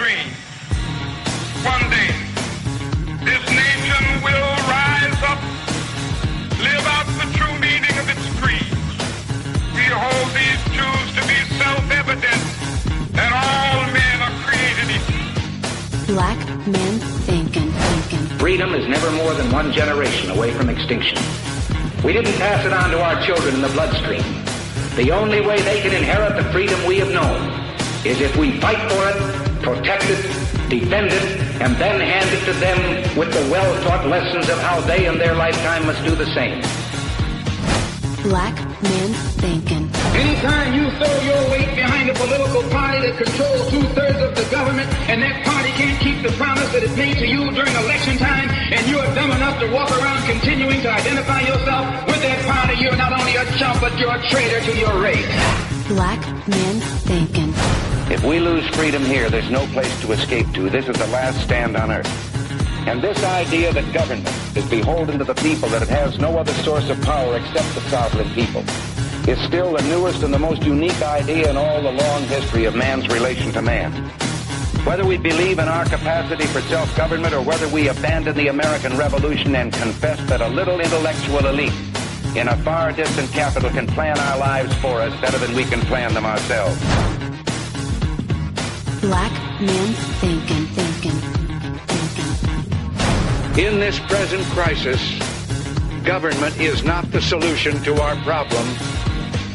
bloodstream. One day, this nation will rise up, live out the true meaning of its creed. We hold these truths to be self-evident, that all men are created equal. Black Man Thinkin. Freedom is never more than one generation away from extinction. We didn't pass it on to our children in the bloodstream. The only way they can inherit the freedom we have known is if we fight for it, protect it, defend it, and then hand it to them with the well-taught lessons of how they in their lifetime must do the same. Black Man Thinkin. Anytime you throw your weight behind a political party that controls 2/3 of the government, and that party can't keep the promise that it made to you during election time, and you are dumb enough to walk around continuing to identify yourself with that party, you're not only a chump, but you're a traitor to your race. Black Man Thinkin. If we lose freedom here, there's no place to escape to. This is the last stand on earth. And this idea that government is beholden to the people, that it has no other source of power except the sovereign people, is still the newest and the most unique idea in all the long history of man's relation to man. Whether we believe in our capacity for self-government or whether we abandon the American Revolution and confess that a little intellectual elite in a far distant capital can plan our lives for us better than we can plan them ourselves. Black Man Thinkin. In this present crisis, government is not the solution to our problem.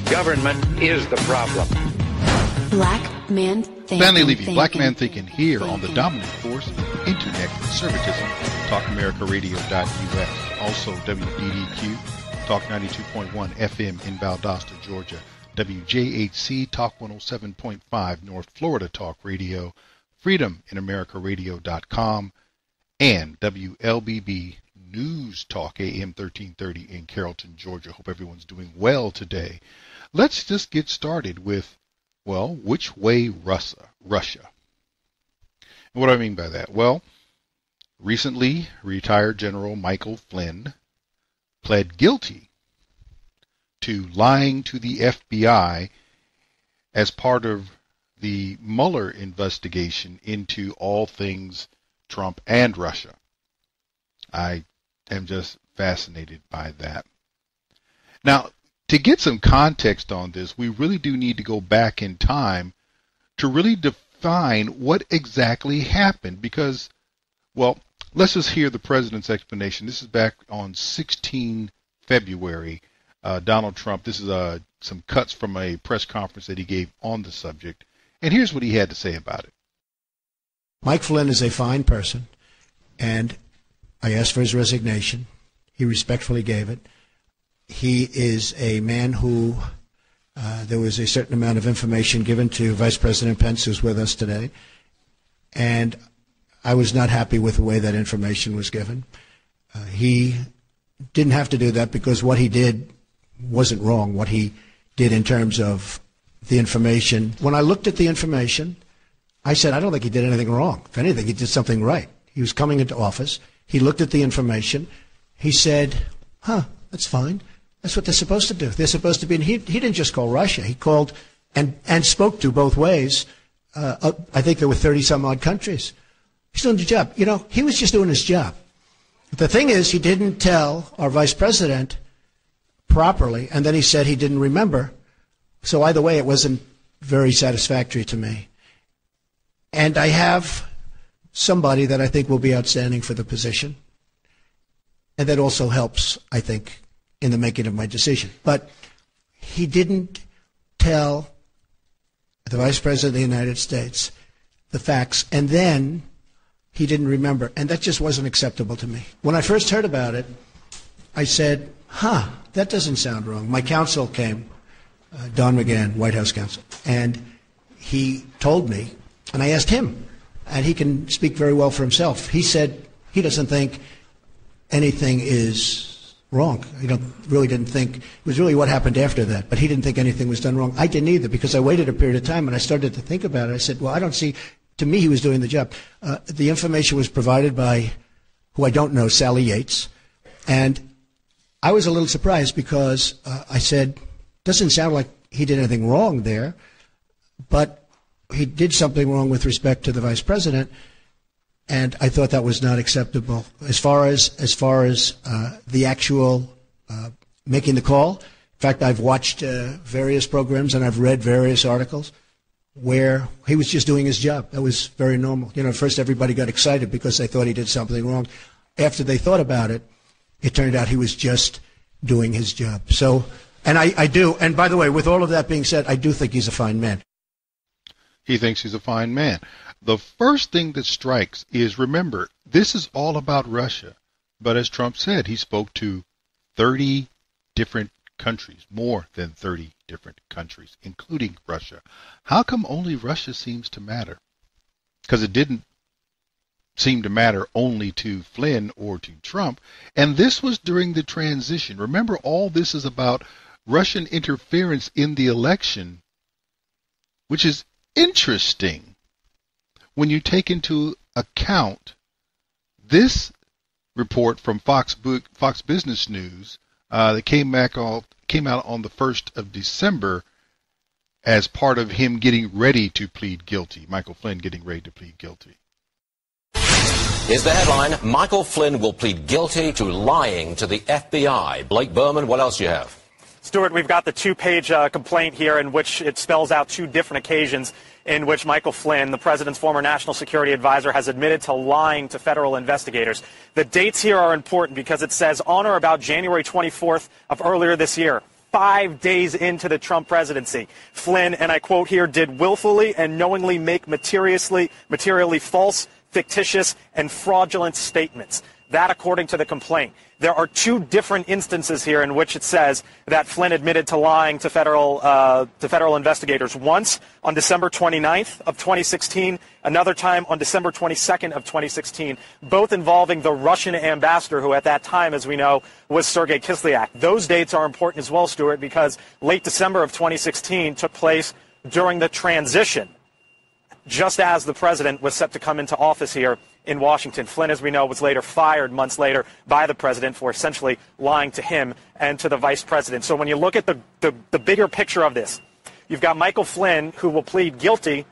Government is the problem. Black Man Thinkin. Stanley Levy, Black Man Thinking, here on the dominant force of internet conservatism, TalkAmericaRadio.us. Also WDDQ, Talk 92.1 FM in Valdosta, Georgia. WJHC, Talk 107.5 North Florida Talk Radio. FreedomInAmericaRadio.com. And WLBB News Talk AM 1330 in Carrollton, Georgia. Hope everyone's doing well today. Let's just get started with, well, which way Russia? And what do I mean by that? Well, recently retired General Michael Flynn pled guilty to lying to the FBI as part of the Mueller investigation into all things Trump and Russia. I am just fascinated by that. Now, to get some context on this, we really do need to go back in time to really define what exactly happened because, well, let's just hear the president's explanation. This is back on 16 February. Donald Trump, this is some cuts from a press conference that he gave on the subject. And here's what he had to say about it. Mike Flynn is a fine person, and I asked for his resignation. He respectfully gave it. He is a man who there was a certain amount of information given to Vice President Pence, who's with us today, and I was not happy with the way that information was given. He didn't have to do that because what he did wasn't wrong, what he did in terms of the information. When I looked at the information, I said, I don't think he did anything wrong. If anything, he did something right. He was coming into office. He looked at the information. He said, that's fine. That's what they're supposed to do. They're supposed to be, and he didn't just call Russia. He called and spoke to both ways. I think there were 30-some-odd countries. He's doing the job. You know, he was just doing his job. The thing is, he didn't tell our vice president properly, and then he said he didn't remember. So either way, it wasn't very satisfactory to me. And I have somebody that I think will be outstanding for the position. And that also helps, I think, in the making of my decision. But he didn't tell the Vice President of the United States the facts, and then he didn't remember. And that just wasn't acceptable to me. When I first heard about it, I said, that doesn't sound wrong. My counsel came, Don McGahn, White House counsel, and he told me, and I asked him, and he can speak very well for himself. He said he doesn't think anything is wrong. He really didn't think, it was really what happened after that, but he didn't think anything was done wrong. I didn't either, because I waited a period of time and I started to think about it. I said, well, I don't see, to me he was doing the job. The information was provided by, who I don't know, Sally Yates, and I was a little surprised because I said, doesn't sound like he did anything wrong there, but he did something wrong with respect to the vice president, and I thought that was not acceptable. As far as the actual making the call, in fact, I've watched various programs and I've read various articles where he was just doing his job. That was very normal. You know, at first everybody got excited because they thought he did something wrong. After they thought about it, it turned out he was just doing his job. So, and I do, and by the way, with all of that being said, I do think he's a fine man. He thinks he's a fine man. The first thing that strikes is, remember, this is all about Russia. But as Trump said, he spoke to 30 different countries, more than 30 different countries, including Russia. How come only Russia seems to matter? Because it didn't seem to matter only to Flynn or to Trump. And this was during the transition. Remember, all this is about Russian interference in the election, which is interesting when you take into account this report from Fox Business News that came out on the 1st of December as part of him getting ready to plead guilty, Michael Flynn getting ready to plead guilty. Here's the headline: Michael Flynn will plead guilty to lying to the FBI. Blake Berman, what else do you have? Stuart, we've got the two-page complaint here in which it spells out two different occasions in which Michael Flynn, the president's former national security advisor, has admitted to lying to federal investigators. The dates here are important because it says on or about January 24th of earlier this year, 5 days into the Trump presidency, Flynn, and I quote here, did willfully and knowingly make materially false, fictitious, and fraudulent statements. That according to the complaint. There are two different instances here in which it says that Flynn admitted to lying to federal investigators. Once on December 29th of 2016, another time on December 22nd of 2016, both involving the Russian ambassador, who at that time, as we know, was Sergei Kislyak. Those dates are important as well, Stuart, because late December of 2016 took place during the transition, just as the president was set to come into office here in Washington. Flynn, as we know, was later fired months later by the president for essentially lying to him and to the vice president. So when you look at the bigger picture of this, you've got Michael Flynn, who will plead guilty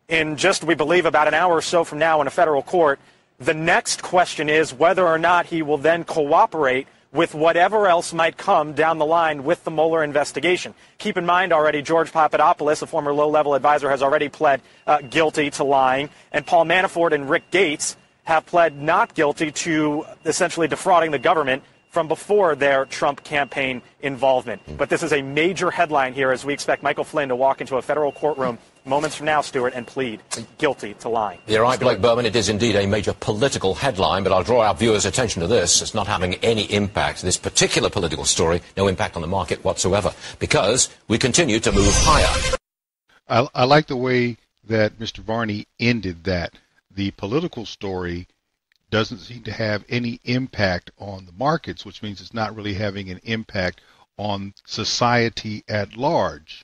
in just, we believe, about an hour or so from now in a federal court. The next question is whether or not he will then cooperate with whatever else might come down the line with the Mueller investigation. Keep in mind already, George Papadopoulos, a former low-level advisor, has already pled guilty to lying, and Paul Manafort and Rick Gates have pled not guilty to essentially defrauding the government from before their Trump campaign involvement. But this is a major headline here as we expect Michael Flynn to walk into a federal courtroom moments from now, Stuart, and plead guilty to lying. You're right, Blake Berman. It is indeed a major political headline, but I'll draw our viewers' attention to this. It's not having any impact, this particular political story, no impact on the market whatsoever, because we continue to move higher. I like the way that Mr. Varney ended that. The political story doesn't seem to have any impact on the markets, which means it's not really having an impact on society at large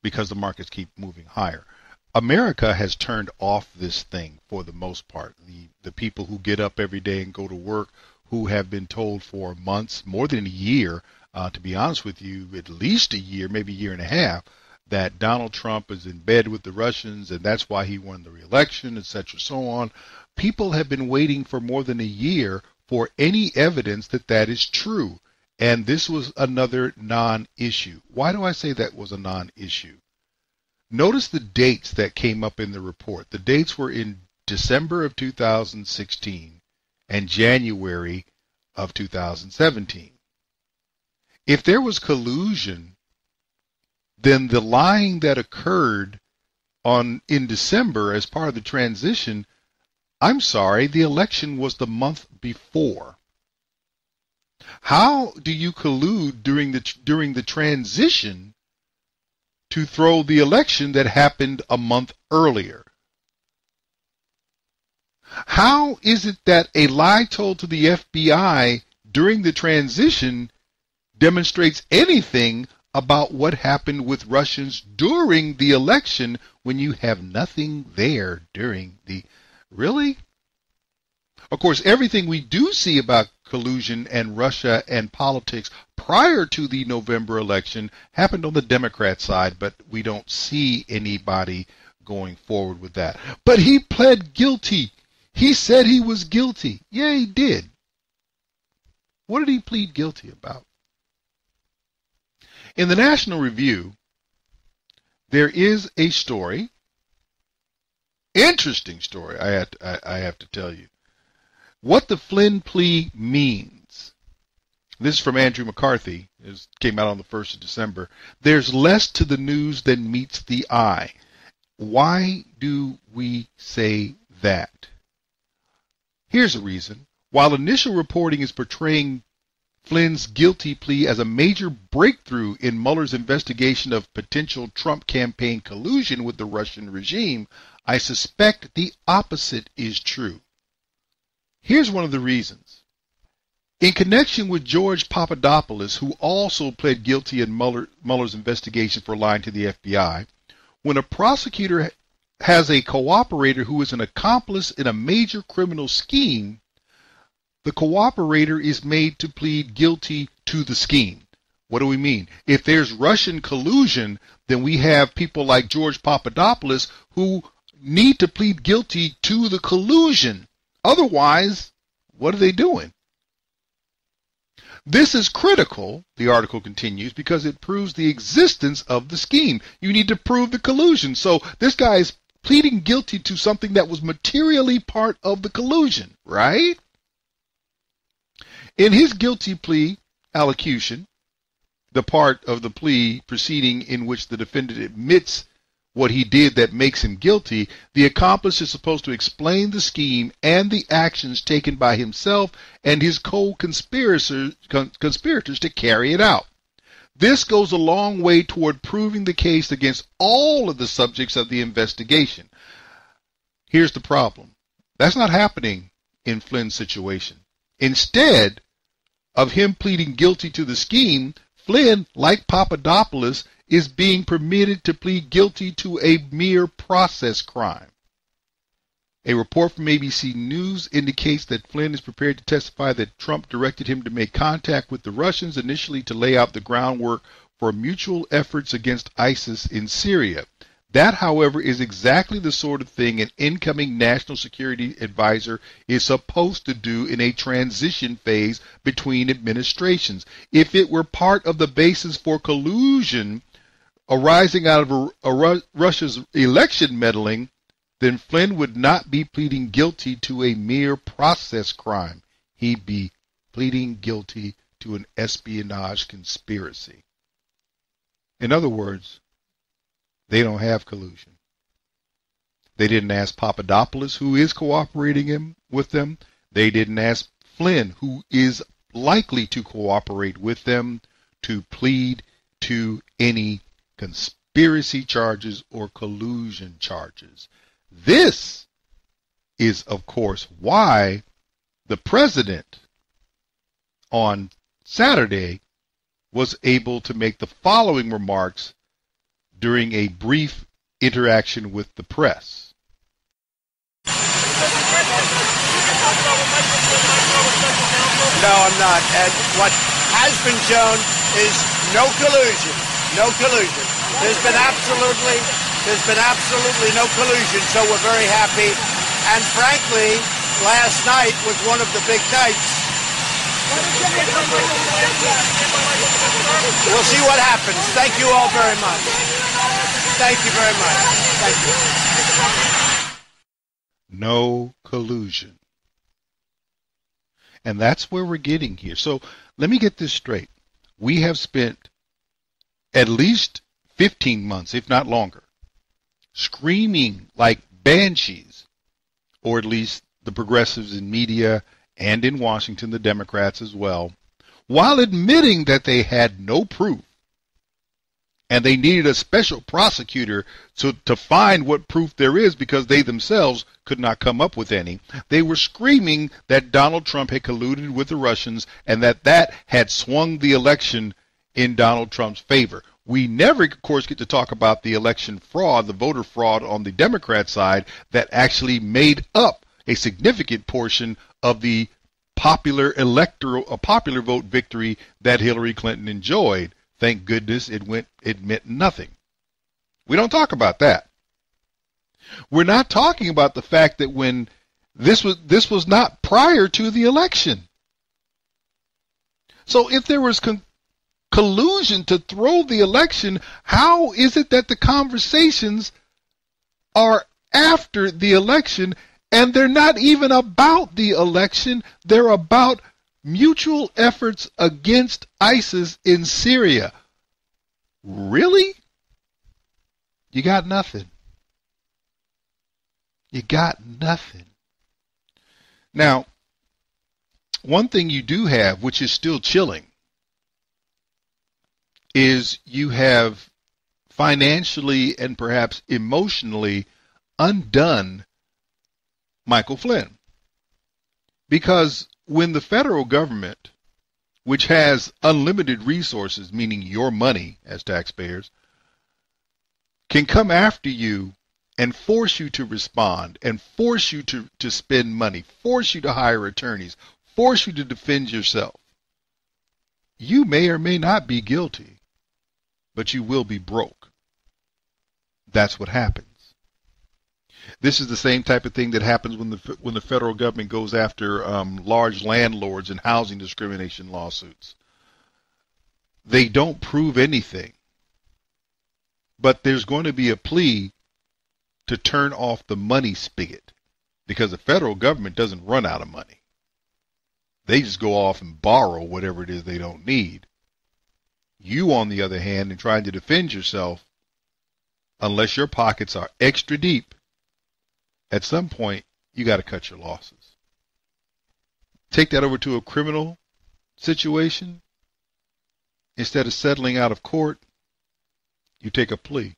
because the markets keep moving higher. America has turned off this thing for the most part. The people who get up every day and go to work, who have been told for months, more than a year, to be honest with you, at least a year, maybe a year and a half, that Donald Trump is in bed with the Russians and that's why he won the re-election, etc., so on. People have been waiting for more than a year for any evidence that that is true. And this was another non-issue. Why do I say that was a non-issue? Notice the dates that came up in the report. The dates were in December of 2016 and January of 2017. If there was collusion, then the lying that occurred in December as part of the transition, I'm sorry, the election was the month before. How do you collude during the transition to throw the election that happened a month earlier? How is it that a lie told to the FBI during the transition demonstrates anything about what happened with Russians during the election when you have nothing there during the... Really? Of course, everything we do see about collusion and Russia and politics prior to the November election happened on the Democrat side, but we don't see anybody going forward with that. But he pled guilty. He said he was guilty. Yeah, he did. What did he plead guilty about? In the National Review, there is a story, interesting story, I have to tell you. What the Flynn plea means. This is from Andrew McCarthy. It came out on the 1st of December. There's less to the news than meets the eye. Why do we say that? Here's the reason. While initial reporting is portraying Flynn's guilty plea as a major breakthrough in Mueller's investigation of potential Trump campaign collusion with the Russian regime, I suspect the opposite is true. Here's one of the reasons. In connection with George Papadopoulos, who also pled guilty in Mueller's investigation for lying to the FBI, when a prosecutor has a cooperator who is an accomplice in a major criminal scheme, the cooperator is made to plead guilty to the scheme. What do we mean? If there's Russian collusion, then we have people like George Papadopoulos who need to plead guilty to the collusion. Otherwise, what are they doing? This is critical, the article continues, because it proves the existence of the scheme. You need to prove the collusion. So this guy is pleading guilty to something that was materially part of the collusion, right? In his guilty plea allocution, the part of the plea proceeding in which the defendant admits what he did that makes him guilty, the accomplice is supposed to explain the scheme and the actions taken by himself and his co-conspirators to carry it out. This goes a long way toward proving the case against all of the subjects of the investigation. Here's the problem. That's not happening in Flynn's situation. Instead of him pleading guilty to the scheme, Flynn, like Papadopoulos, is being permitted to plead guilty to a mere process crime. A report from ABC News indicates that Flynn is prepared to testify that Trump directed him to make contact with the Russians initially to lay out the groundwork for mutual efforts against ISIS in Syria. That, however, is exactly the sort of thing an incoming national security advisor is supposed to do in a transition phase between administrations. If it were part of the basis for collusion arising out of Russia's election meddling, then Flynn would not be pleading guilty to a mere process crime. He'd be pleading guilty to an espionage conspiracy. In other words, they don't have collusion. They didn't ask Papadopoulos, who is cooperating with them. They didn't ask Flynn, who is likely to cooperate with them, to plead to any conspiracy charges or collusion charges. This is, of course, why the president on Saturday was able to make the following remarks during a brief interaction with the press. No, I'm not. And what has been shown is no collusion. No collusion. There's been absolutely no collusion, so we're very happy. And frankly, last night was one of the big nights. We'll see what happens. Thank you all very much. Thank you very much. Thank you. No collusion. And that's where we're getting here. So let me get this straight. We have spent at least 15 months, if not longer, screaming like banshees, or at least the progressives in media and in Washington, the Democrats as well, while admitting that they had no proof and they needed a special prosecutor to find what proof there is because they themselves could not come up with any. They were screaming that Donald Trump had colluded with the Russians and that had swung the election in Donald Trump's favor. We never, of course, get to talk about the election fraud, the voter fraud on the Democrat side that actually made up a significant portion of the popular vote victory that Hillary Clinton enjoyed. Thank goodness it meant nothing. We don't talk about that. We're not talking about the fact that when this was not prior to the election. So if there was collusion to throw the election, how is it that the conversations are after the election and they're not even about the election? They're about mutual efforts against ISIS in Syria. Really? You got nothing. You got nothing. Now, one thing you do have, which is still chilling, is you have financially and perhaps emotionally undone Michael Flynn. Because when the federal government, which has unlimited resources, meaning your money as taxpayers, can come after you and force you to respond and force you to spend money, force you to hire attorneys, force you to defend yourself, you may or may not be guilty, but you will be broke. That's what happens. This is the same type of thing that happens when the federal government goes after large landlords and housing discrimination lawsuits. They don't prove anything, but there's going to be a plea to turn off the money spigot, because the federal government doesn't run out of money. They just go off and borrow whatever it is they don't need. You, on the other hand, in trying to defend yourself, unless your pockets are extra deep, at some point, you got to cut your losses. Take that over to a criminal situation. Instead of settling out of court, you take a plea.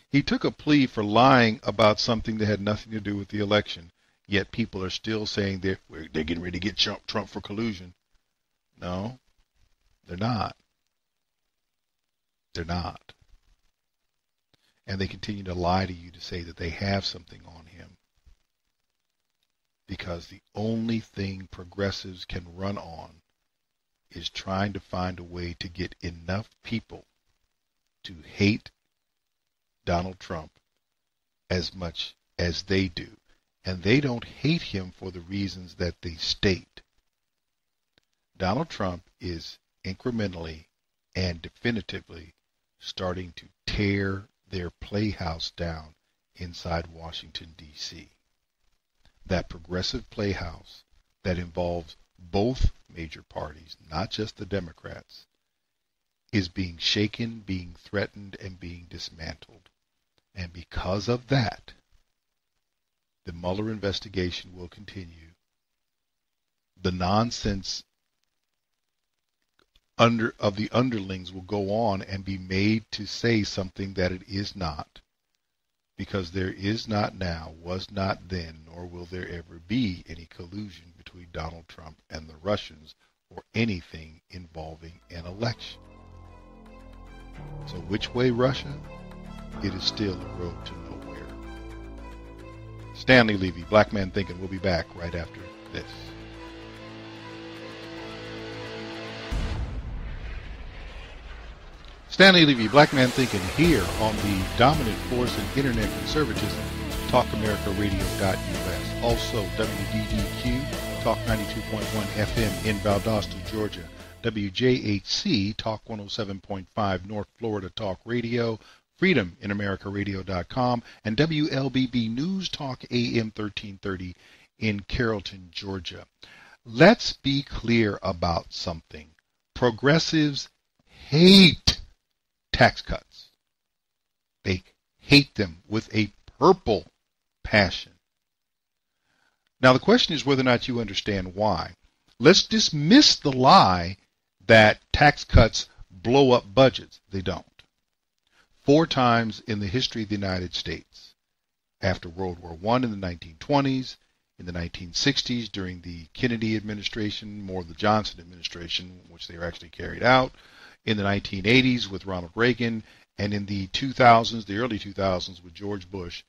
He took a plea for lying about something that had nothing to do with the election, yet people are still saying they're getting ready to get Trump for collusion. No, they're not. They're not. And they continue to lie to you to say that they have something on him, because the only thing progressives can run on is trying to find a way to get enough people to hate Donald Trump as much as they do. And they don't hate him for the reasons that they state. Donald Trump is incrementally and definitively starting to tear their playhouse down inside Washington, D.C. That progressive playhouse that involves both major parties, not just the Democrats, is being shaken, being threatened, and being dismantled. And because of that, the Mueller investigation will continue. The nonsense of the underlings will go on and be made to say something that it is not, because there is not now, was not then, nor will there ever be any collusion between Donald Trump and the Russians or anything involving an election. So which way, Russia? It is still a road to nowhere. Stanley, Levy, Black Man Thinkin'. We'll be back right after this. Stanley Levy, Black Man Thinkin', here on the dominant force in internet conservatism, TalkAmericaRadio.us. Also, WDEQ, Talk 92.1 FM in Valdosta, Georgia. WJHC, Talk 107.5 North Florida Talk Radio. FreedomInAmericaRadio.com, and WLBB News Talk AM 1330 in Carrollton, Georgia. Let's be clear about something. Progressives hate tax cuts. They hate them with a purple passion. Now the question is whether or not you understand why. Let's dismiss the lie that tax cuts blow up budgets. They don't. 4 times in the history of the United States, after World War I in the 1920s, in the 1960s during the Kennedy administration, more the Johnson administration, which they were actually carried out, in the 1980s with Ronald Reagan, and in the 2000s, the early 2000s with George Bush,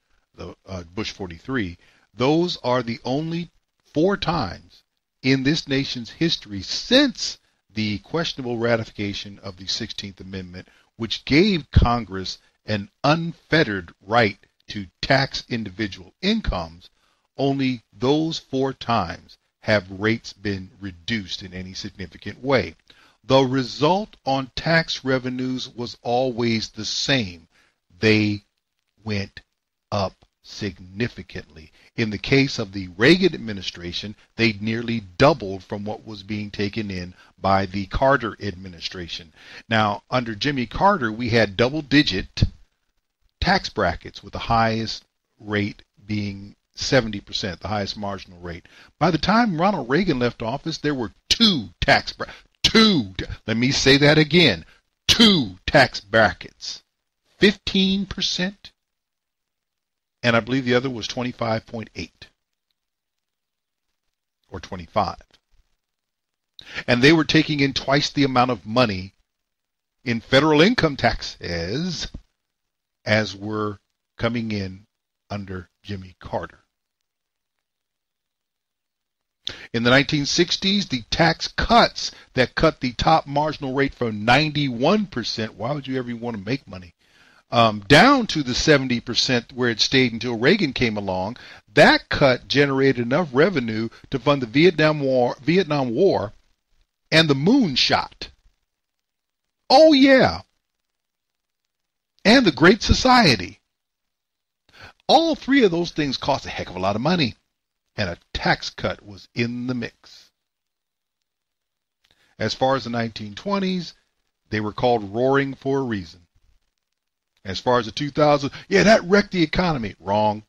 Bush 43. Those are the only 4 times in this nation's history since the questionable ratification of the 16th Amendment, which gave Congress an unfettered right to tax individual incomes, only those 4 times have rates been reduced in any significant way. The result on tax revenues was always the same. They went up significantly. In the case of the Reagan administration, they nearly doubled from what was being taken in by the Carter administration. Now, under Jimmy Carter, we had double-digit tax brackets with the highest rate being 70%, the highest marginal rate. By the time Ronald Reagan left office, there were 2 tax brackets. 2, let me say that again, 2 tax brackets, 15%, and I believe the other was 25.8 or 25. And they were taking in twice the amount of money in federal income taxes as were coming in under Jimmy Carter. In the 1960s, the tax cuts that cut the top marginal rate from 91%, why would you ever want to make money, down to the 70% where it stayed until Reagan came along, that cut generated enough revenue to fund the Vietnam War and the moonshot. Oh yeah. And the Great Society. All 3 of those things cost a heck of a lot of money. And a tax cut was in the mix. As far as the 1920s, they were called roaring for a reason. As far as the 2000s, yeah, that wrecked the economy. Wrong.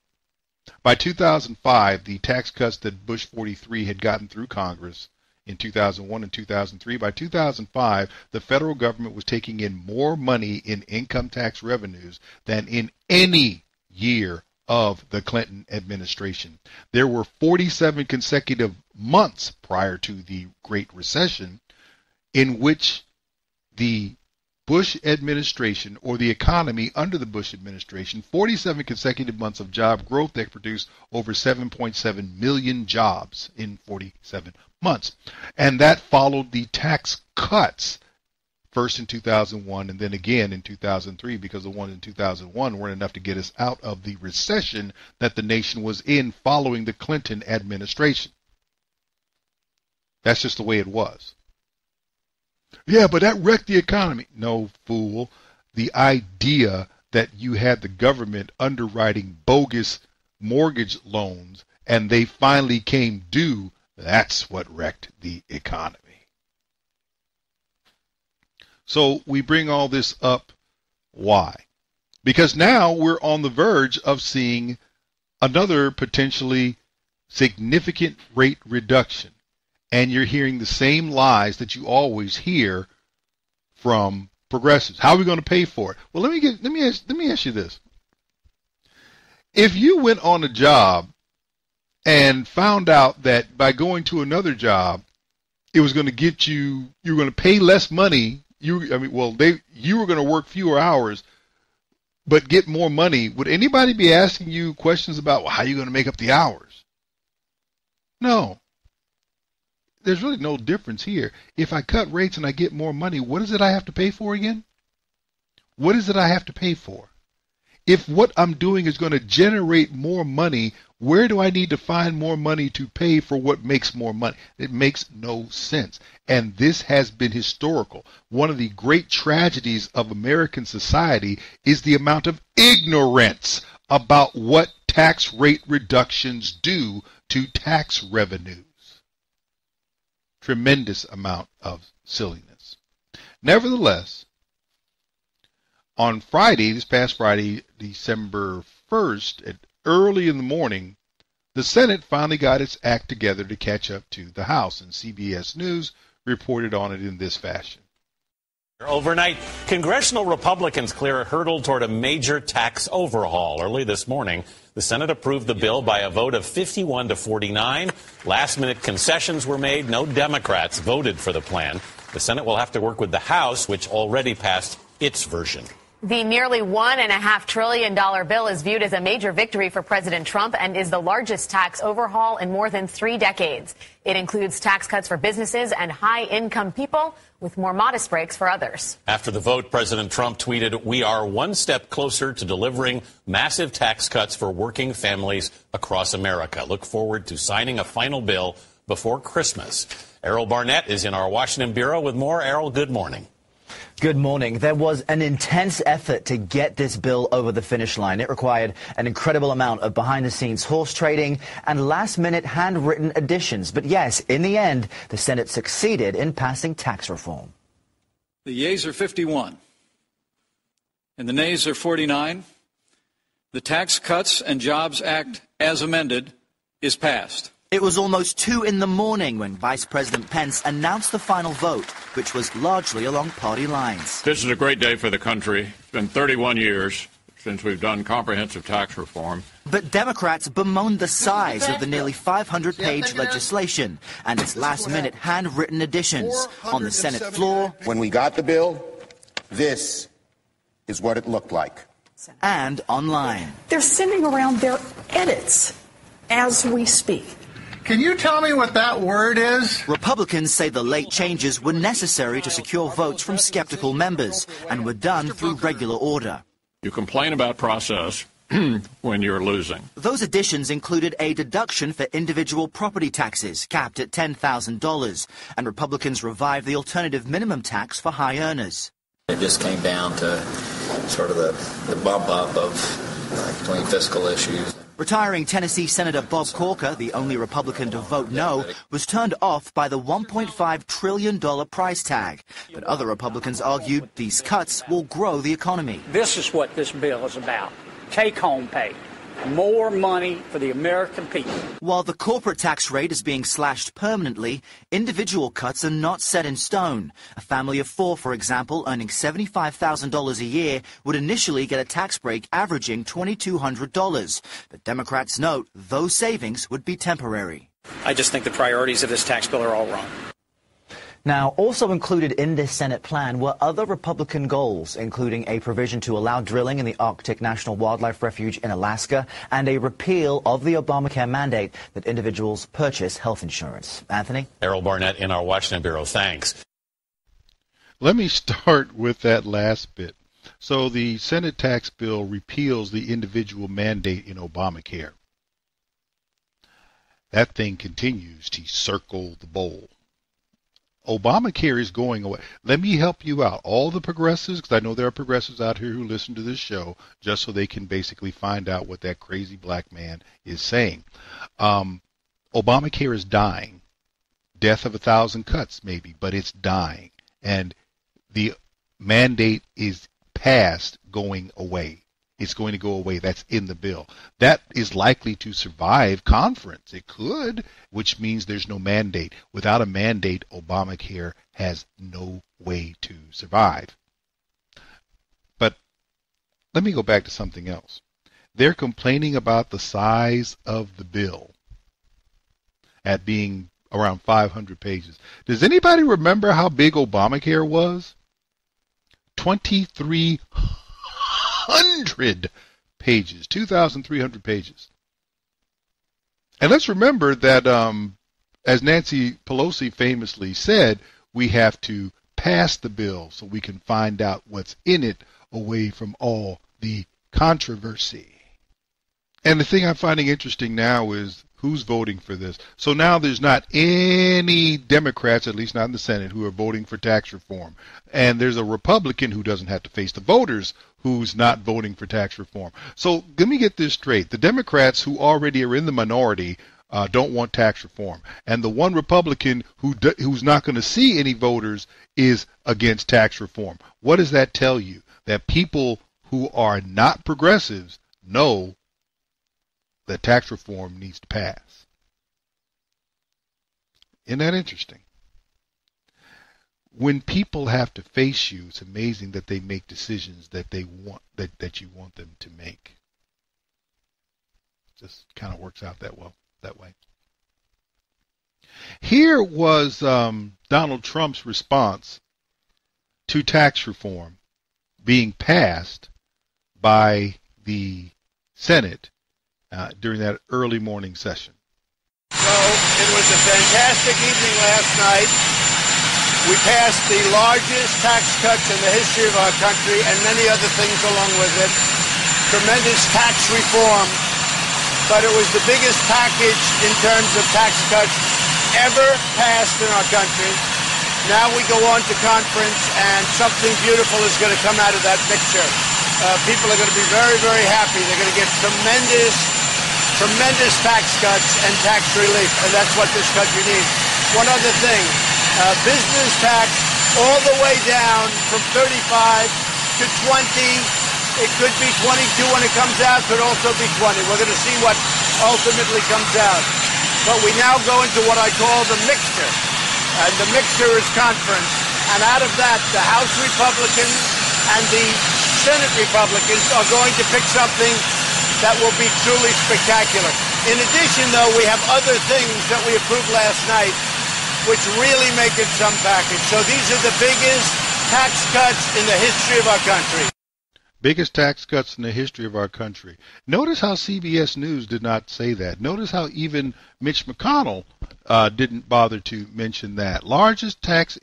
By 2005, the tax cuts that Bush 43 had gotten through Congress in 2001 and 2003, by 2005, the federal government was taking in more money in income tax revenues than in any year of the Clinton administration. There were 47 consecutive months prior to the Great Recession in which the Bush administration, or the economy under the Bush administration, 47 consecutive months of job growth that produced over 7.7 million jobs in 47 months. And that followed the tax cuts, first in 2001 and then again in 2003, because the ones in 2001 weren't enough to get us out of the recession that the nation was in following the Clinton administration. That's just the way it was. Yeah, but that wrecked the economy. No, fool. The idea that you had the government underwriting bogus mortgage loans and they finally came due, that's what wrecked the economy. So we bring all this up. Why? Because now we're on the verge of seeing another potentially significant rate reduction. And you're hearing the same lies that you always hear from progressives. How are we going to pay for it? Well, let me ask you this. If you went on a job and found out that by going to another job, it was going to get you were going to pay less money. You were going to work fewer hours, but get more money. Would anybody be asking you questions about, well, how are you going to make up the hours? No. There's really no difference here. If I cut rates and I get more money, what is it I have to pay for again? What is it I have to pay for? If what I'm doing is going to generate more money, where do I need to find more money to pay for what makes more money? It makes no sense. And this has been historical. One of the great tragedies of American society is the amount of ignorance about what tax rate reductions do to tax revenues. Tremendous amount of silliness. Nevertheless, on Friday, this past Friday, December 1st, at early in the morning, the Senate finally got its act together to catch up to the House, and CBS News reported on it in this fashion. Overnight, congressional Republicans clear a hurdle toward a major tax overhaul. Early this morning, the Senate approved the bill by a vote of 51 to 49. Last-minute concessions were made. No Democrats voted for the plan. The Senate will have to work with the House, which already passed its version. The nearly $1.5 trillion bill is viewed as a major victory for President Trump and is the largest tax overhaul in more than 3 decades. It includes tax cuts for businesses and high-income people, with more modest breaks for others. After the vote, President Trump tweeted, "We are one step closer to delivering massive tax cuts for working families across America. Look forward to signing a final bill before Christmas." Errol Barnett is in our Washington bureau with more. Errol, good morning. Good morning. There was an intense effort to get this bill over the finish line. It required an incredible amount of behind-the-scenes horse trading and last-minute handwritten additions. But yes, in the end, the Senate succeeded in passing tax reform. The yeas are 51, and the nays are 49. The Tax Cuts and Jobs Act, as amended, is passed. It was almost 2 in the morning when Vice President Pence announced the final vote, which was largely along party lines. This is a great day for the country. It's been 31 years since we've done comprehensive tax reform. But Democrats bemoaned the size of the nearly 500-page legislation and its last-minute handwritten additions on the Senate floor. When we got the bill, this is what it looked like. And online. They're sending around their edits as we speak. Can you tell me what that word is? Republicans say the late changes were necessary to secure votes from skeptical members and were done through regular order. You complain about process when you're losing. Those additions included a deduction for individual property taxes, capped at $10,000, and Republicans revived the alternative minimum tax for high earners. It just came down to sort of the bump up of between fiscal issues. Retiring Tennessee Senator Bob Corker, the only Republican to vote no, was turned off by the $1.5 trillion price tag. But other Republicans argued these cuts will grow the economy. This is what this bill is about. Take-home pay. More money for the American people. While the corporate tax rate is being slashed permanently, individual cuts are not set in stone. A family of 4, for example, earning $75,000 a year would initially get a tax break averaging $2,200. But Democrats note those savings would be temporary. I just think the priorities of this tax bill are all wrong. Now, also included in this Senate plan were other Republican goals, including a provision to allow drilling in the Arctic National Wildlife Refuge in Alaska and a repeal of the Obamacare mandate that individuals purchase health insurance. Anthony? Errol Barnett in our Washington bureau. Thanks. Let me start with that last bit. So the Senate tax bill repeals the individual mandate in Obamacare. That thing continues to circle the bowl. Obamacare is going away. Let me help you out. All the progressives, because I know there are progressives out here who listen to this show just so they can basically find out what that crazy black man is saying. Obamacare is dying. Death of 1,000 cuts, maybe, but it's dying. And the mandate is past going away. It's going to go away. That's in the bill. That is likely to survive conference. It could, which means there's no mandate. Without a mandate, Obamacare has no way to survive. But let me go back to something else. They're complaining about the size of the bill at being around 500 pages. Does anybody remember how big Obamacare was? 2,300 pages, 2,300 pages. And let's remember that, as Nancy Pelosi famously said, we have to pass the bill so we can find out what's in it away from all the controversy. And the thing I'm finding interesting now is who's voting for this. So now there's not any Democrats, at least not in the Senate, who are voting for tax reform. And there's a Republican who doesn't have to face the voters who's not voting for tax reform. So let me get this straight. The Democrats who already are in the minority don't want tax reform. And the one Republican who's not going to see any voters is against tax reform. What does that tell you? That people who are not progressives know that tax reform needs to pass. Isn't that interesting? When people have to face you, it's amazing that they make decisions that they want that you want them to make. It just kind of works out that way. Here was Donald Trump's response to tax reform. being passed by the Senate during that early morning session. So it was a fantastic evening last night. We passed the largest tax cuts in the history of our country and many other things along with it. Tremendous tax reform, but it was the biggest package in terms of tax cuts ever passed in our country. Now we go on to conference, and something beautiful is going to come out of that picture. People are going to be very, very happy. They're going to get tremendous tax cuts and tax relief, and that's what this country needs. One other thing, business tax all the way down from 35 to 20. It could be 22 when it comes out, could also be 20. We're going to see what ultimately comes out. But we now go into what I call the mixture. And the mixture is conference. And out of that, the House Republicans and the Senate Republicans are going to pick something that will be truly spectacular. In addition, though, we have other things that we approved last night which really make it some package. So these are the biggest tax cuts in the history of our country. Biggest tax cuts in the history of our country. Notice how CBS News did not say that. Notice how even Mitch McConnell didn't bother to mention that. Largest tax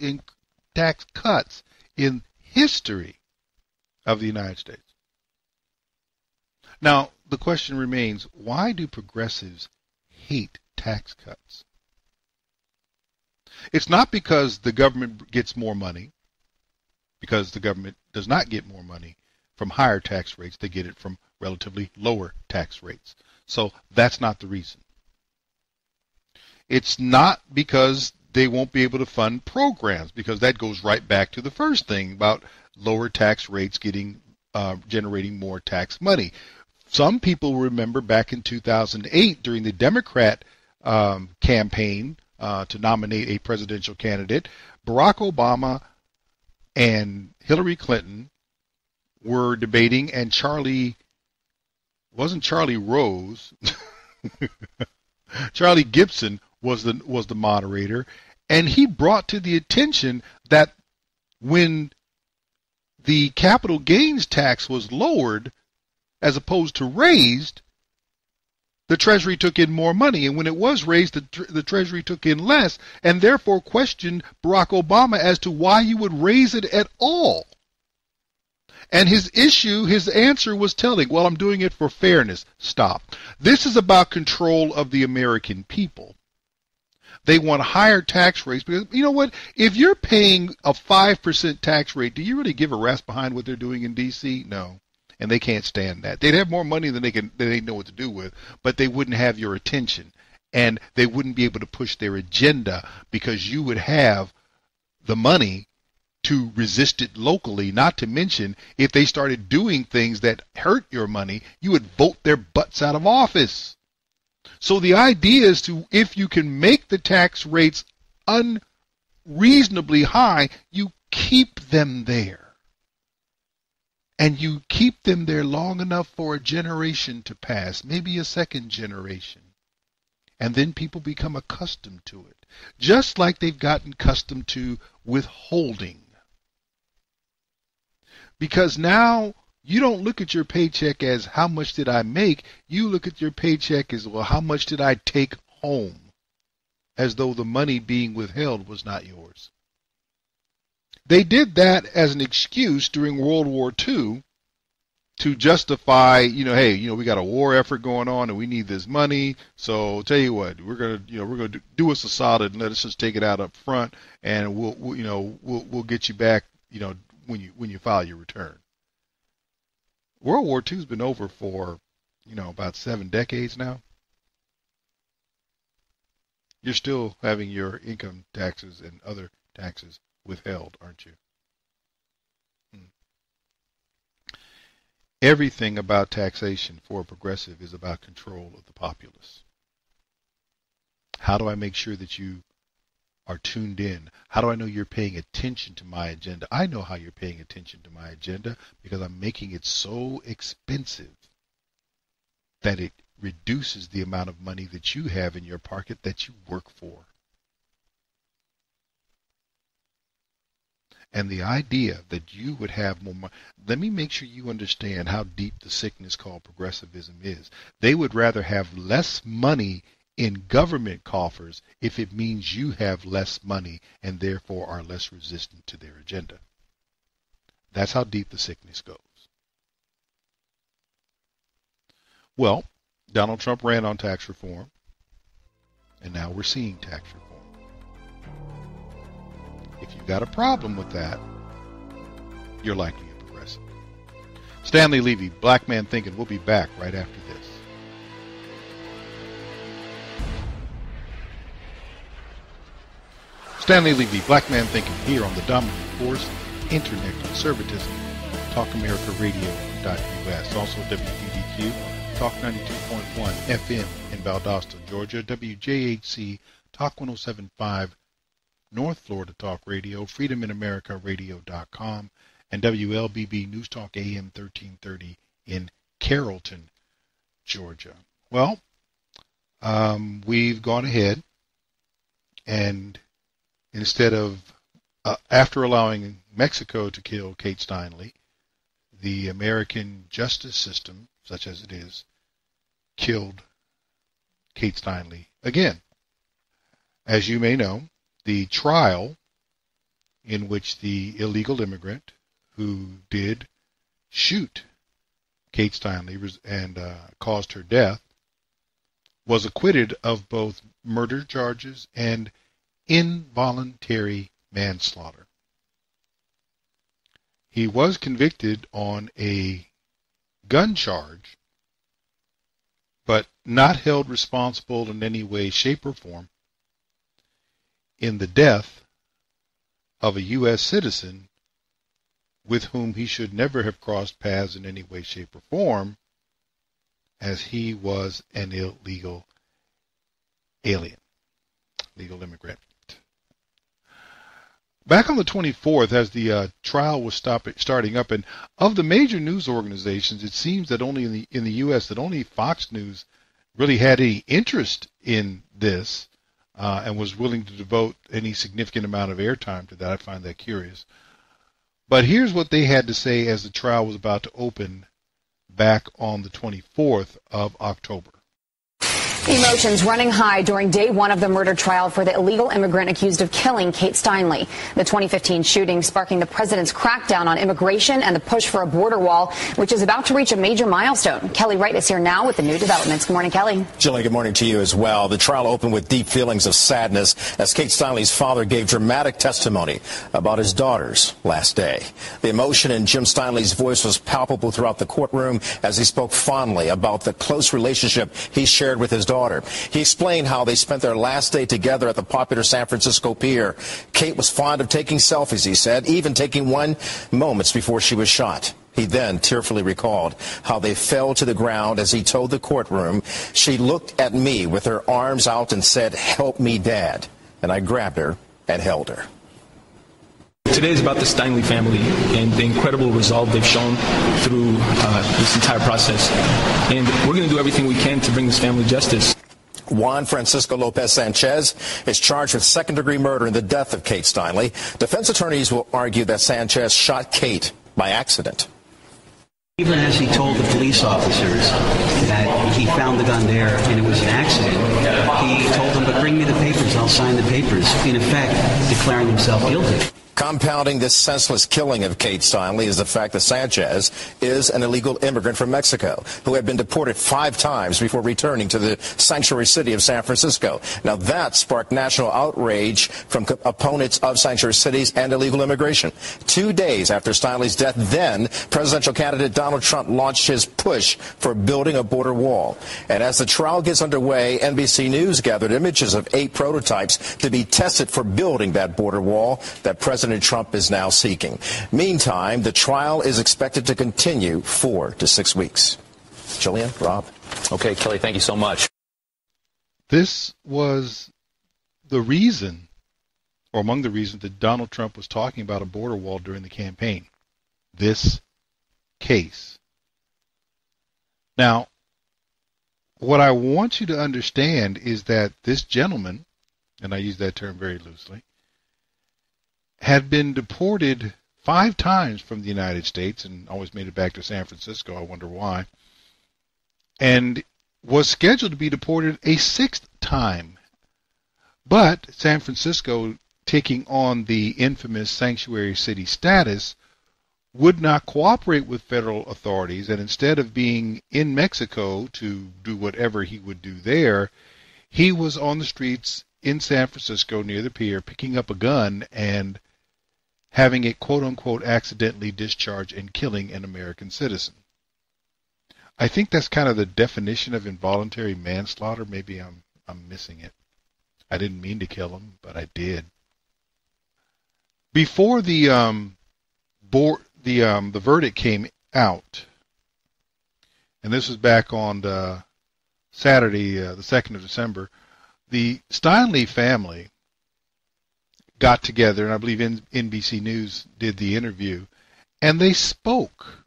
cuts in history of the United States. Now, the question remains, why do progressives hate tax cuts? It's not because the government gets more money, because the government does not get more money from higher tax rates. They get it from relatively lower tax rates. So that's not the reason. It's not because they won't be able to fund programs, because that goes right back to the first thing about lower tax rates generating more tax money. Some people remember back in 2008 during the Democrat campaign to nominate a presidential candidate, Barack Obama and Hillary Clinton were debating, and Charlie Rose, Charlie Gibson was the moderator, and he brought to the attention that when the capital gains tax was lowered as opposed to raised, the Treasury took in more money, and when it was raised, the Treasury took in less, and therefore questioned Barack Obama as to why you would raise it at all. And his answer was telling, well, I'm doing it for fairness. Stop. This is about control of the American people. They want higher tax rates because, you know what, if you're paying a 5% tax rate, do you really give a rat's behind what they're doing in D.C.? No. And they can't stand that. They'd have more money than they know what to do with, but they wouldn't have your attention. And they wouldn't be able to push their agenda because you would have the money to resist it locally, not to mention if they started doing things that hurt your money, you would vote their butts out of office. So the idea is to, if you can make the tax rates unreasonably high, you keep them there. And you keep them there long enough for a generation to pass, maybe a second generation. And then people become accustomed to it, just like they've gotten accustomed to withholding. Because now you don't look at your paycheck as how much did I make, you look at your paycheck as, well, how much did I take home, as though the money being withheld was not yours. They did that as an excuse during World War II to justify, hey, we got a war effort going on and we need this money. So tell you what, we're gonna do us a solid and let us just take it out up front, and we'll get you back, when you file your return. World War II's been over for, about 7 decades now. You're still having your income taxes and other taxes withheld, aren't you? Everything about taxation for a progressive is about control of the populace. How do I make sure that you are tuned in? How do I know you're paying attention to my agenda? I know how you're paying attention to my agenda because I'm making it so expensive that it reduces the amount of money that you have in your pocket that you work for. And the idea that you would have more money, let me make sure you understand how deep the sickness called progressivism is. They would rather have less money in government coffers if it means you have less money and therefore are less resistant to their agenda. That's how deep the sickness goes. Well, Donald Trump ran on tax reform, and now we're seeing tax reform. If you've got a problem with that, you're likely a progressive. Stanley, Levy, Black Man Thinking. We'll be back right after this. Stanley Levy, Black Man Thinking, here on the dominant force, Internet Conservatism, TalkAmericaRadio.us. Also WDDQ, Talk 92.1 FM in Valdosta, Georgia, WJHC, Talk 107.5 North Florida Talk Radio, FreedomInAmericaRadio.com, and WLBB News Talk AM 1330 in Carrollton, Georgia. Well, we've gone ahead and instead of, after allowing Mexico to kill Kate Steinle, the American justice system, such as it is, killed Kate Steinle again. As you may know, the trial in which the illegal immigrant who did shoot Kate Steinle and caused her death was acquitted of both murder charges and involuntary manslaughter. He was convicted on a gun charge, but not held responsible in any way, shape, or form in the death of a U.S. citizen with whom he should never have crossed paths in any way, shape, or form, as he was an illegal alien, legal immigrant. Back on the 24th, as the trial was starting up, and of the major news organizations, it seems that only in the U.S. that only Fox News really had any interest in this and was willing to devote any significant amount of airtime to that. I find that curious. But here's what they had to say as the trial was about to open back on the 24th of October. Emotions running high during day one of the murder trial for the illegal immigrant accused of killing Kate Steinle. The 2015 shooting sparking the president's crackdown on immigration and the push for a border wall, which is about to reach a major milestone. Kelly Wright is here now with the new developments. Good morning, Kelly. Jillian, good morning to you as well. The trial opened with deep feelings of sadness as Kate Steinle's father gave dramatic testimony about his daughter's last day. The emotion in Jim Steinle's voice was palpable throughout the courtroom as he spoke fondly about the close relationship he shared with his daughter. He explained how they spent their last day together at the popular San Francisco Pier. Kate was fond of taking selfies, he said, even taking one moments before she was shot. He then tearfully recalled how they fell to the ground as he told the courtroom, "She looked at me with her arms out and said, 'Help me, Dad.' And I grabbed her and held her." Today is about the Steinle family and the incredible resolve they've shown through this entire process. And we're going to do everything we can to bring this family justice. Juan Francisco Lopez Sanchez is charged with second-degree murder in the death of Kate Steinle. Defense attorneys will argue that Sanchez shot Kate by accident. Even as he told the police officers that he found the gun there and it was an accident, he told them, "But bring me the papers, I'll sign the papers," in effect declaring himself guilty. Compounding this senseless killing of Kate Steinle is the fact that Sanchez is an illegal immigrant from Mexico who had been deported 5 times before returning to the sanctuary city of San Francisco. Now that sparked national outrage from opponents of sanctuary cities and illegal immigration. 2 days after Steinle's death, then presidential candidate Donald Trump launched his push for building a border wall. And as the trial gets underway, NBC News gathered images of 8 prototypes to be tested for building that border wall that President Trump is now seeking. Meantime, the trial is expected to continue 4 to 6 weeks. Jillian, Rob. Okay, Kelly, thank you so much. This was the reason, or among the reasons, that Donald Trump was talking about a border wall during the campaign. This case. Now, what I want you to understand is that this gentleman, and I use that term very loosely, had been deported 5 times from the United States and always made it back to San Francisco. I wonder why. And was scheduled to be deported a 6th time. But San Francisco, taking on the infamous sanctuary city status, would not cooperate with federal authorities, and instead of being in Mexico to do whatever he would do there, he was on the streets in San Francisco near the pier picking up a gun and having it quote-unquote accidentally discharged and killing an American citizen. I think that's kind of the definition of involuntary manslaughter. Maybe I'm missing it. I didn't mean to kill him, but I did. Before the verdict came out, and this was back on Saturday, the 2nd of December, the Steinle family got together, and I believe NBC News did the interview, and they spoke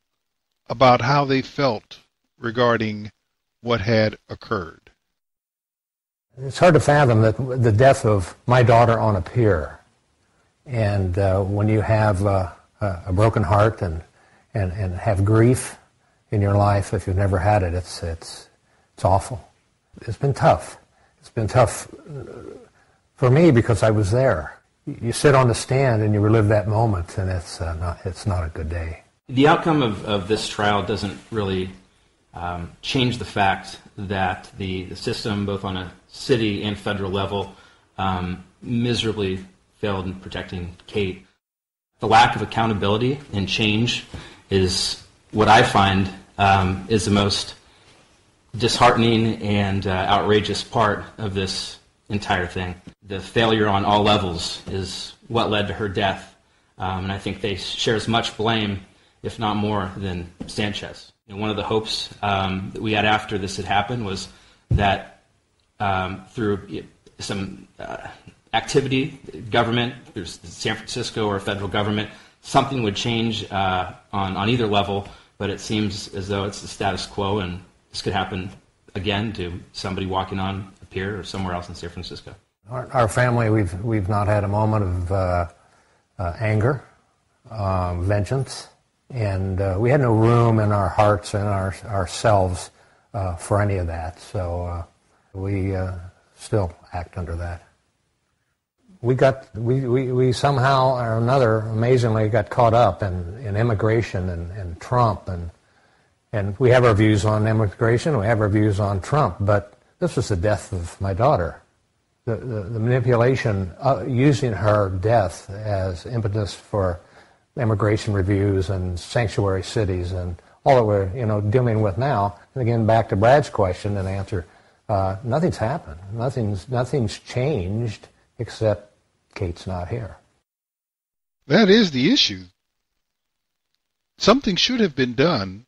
about how they felt regarding what had occurred. It's hard to fathom that the death of my daughter on a pier, and when you have a broken heart and have grief in your life, if you've never had it, it's awful. It's been tough. It's been tough for me because I was there. You sit on the stand and you relive that moment, and it's not a good day. The outcome of this trial doesn't really change the fact that the system, both on a city and federal level, miserably failed in protecting Kate. The lack of accountability and change is what I find is the most disheartening and outrageous part of this entire thing. The failure on all levels is what led to her death, and I think they share as much blame, if not more, than Sanchez. One of the hopes that we had after this had happened was that through some activity, government, through San Francisco or federal government, something would change on either level, but it seems as though it's the status quo, and this could happen again to somebody walking on a pier or somewhere else in San Francisco. Our family, we've not had a moment of anger, vengeance, and we had no room in our hearts and ourselves for any of that. So we still act under that. We somehow or another amazingly got caught up in immigration and Trump, and we have our views on immigration, we have our views on Trump, but this was the death of my daughter. The manipulation, using her death as impetus for immigration reviews and sanctuary cities and all that we're dealing with now. And again, back to Brad's question and answer, nothing's happened. Nothing's changed except Kate's not here. That is the issue. Something should have been done.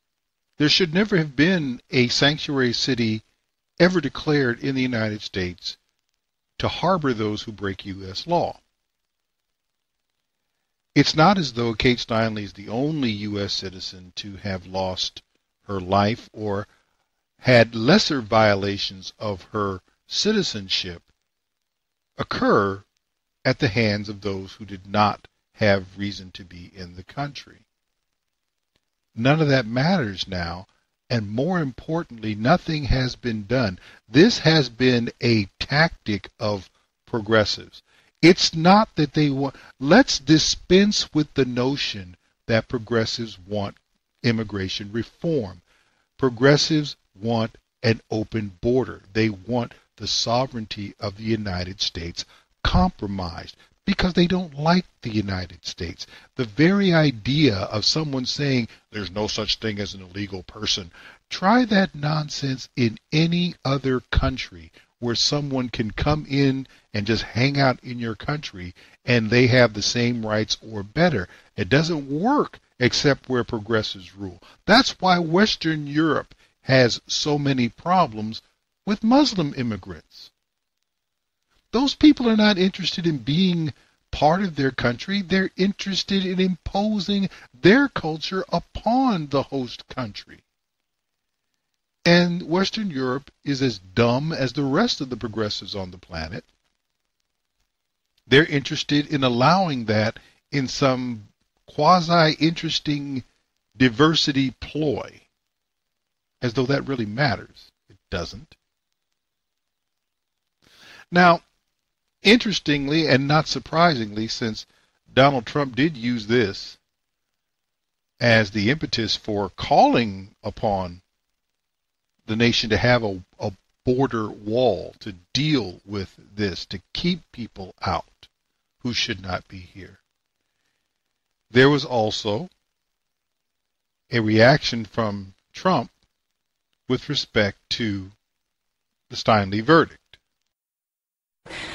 There should never have been a sanctuary city ever declared in the United States to harbor those who break U.S. law. It's not as though Kate Steinle is the only U.S. citizen to have lost her life or had lesser violations of her citizenship occur at the hands of those who did not have reason to be in the country. None of that matters now, and more importantly, nothing has been done. This has been a tactic of progressives. It's not that they want... Let's dispense with the notion that progressives want immigration reform. Progressives want an open border. They want the sovereignty of the United States compromised because they don't like the United States. The very idea of someone saying there's no such thing as an illegal person, try that nonsense in any other country where someone can come in and just hang out in your country and they have the same rights or better. It doesn't work except where progressives rule. That's why Western Europe has so many problems with Muslim immigrants. Those people are not interested in being part of their country. They're interested in imposing their culture upon the host country. And Western Europe is as dumb as the rest of the progressives on the planet. They're interested in allowing that in some quasi-interesting diversity ploy, as though that really matters. It doesn't. Now, interestingly and not surprisingly, since Donald Trump did use this as the impetus for calling upon the nation to have a border wall to deal with this, to keep people out who should not be here. There was also a reaction from Trump with respect to the Steinle verdict.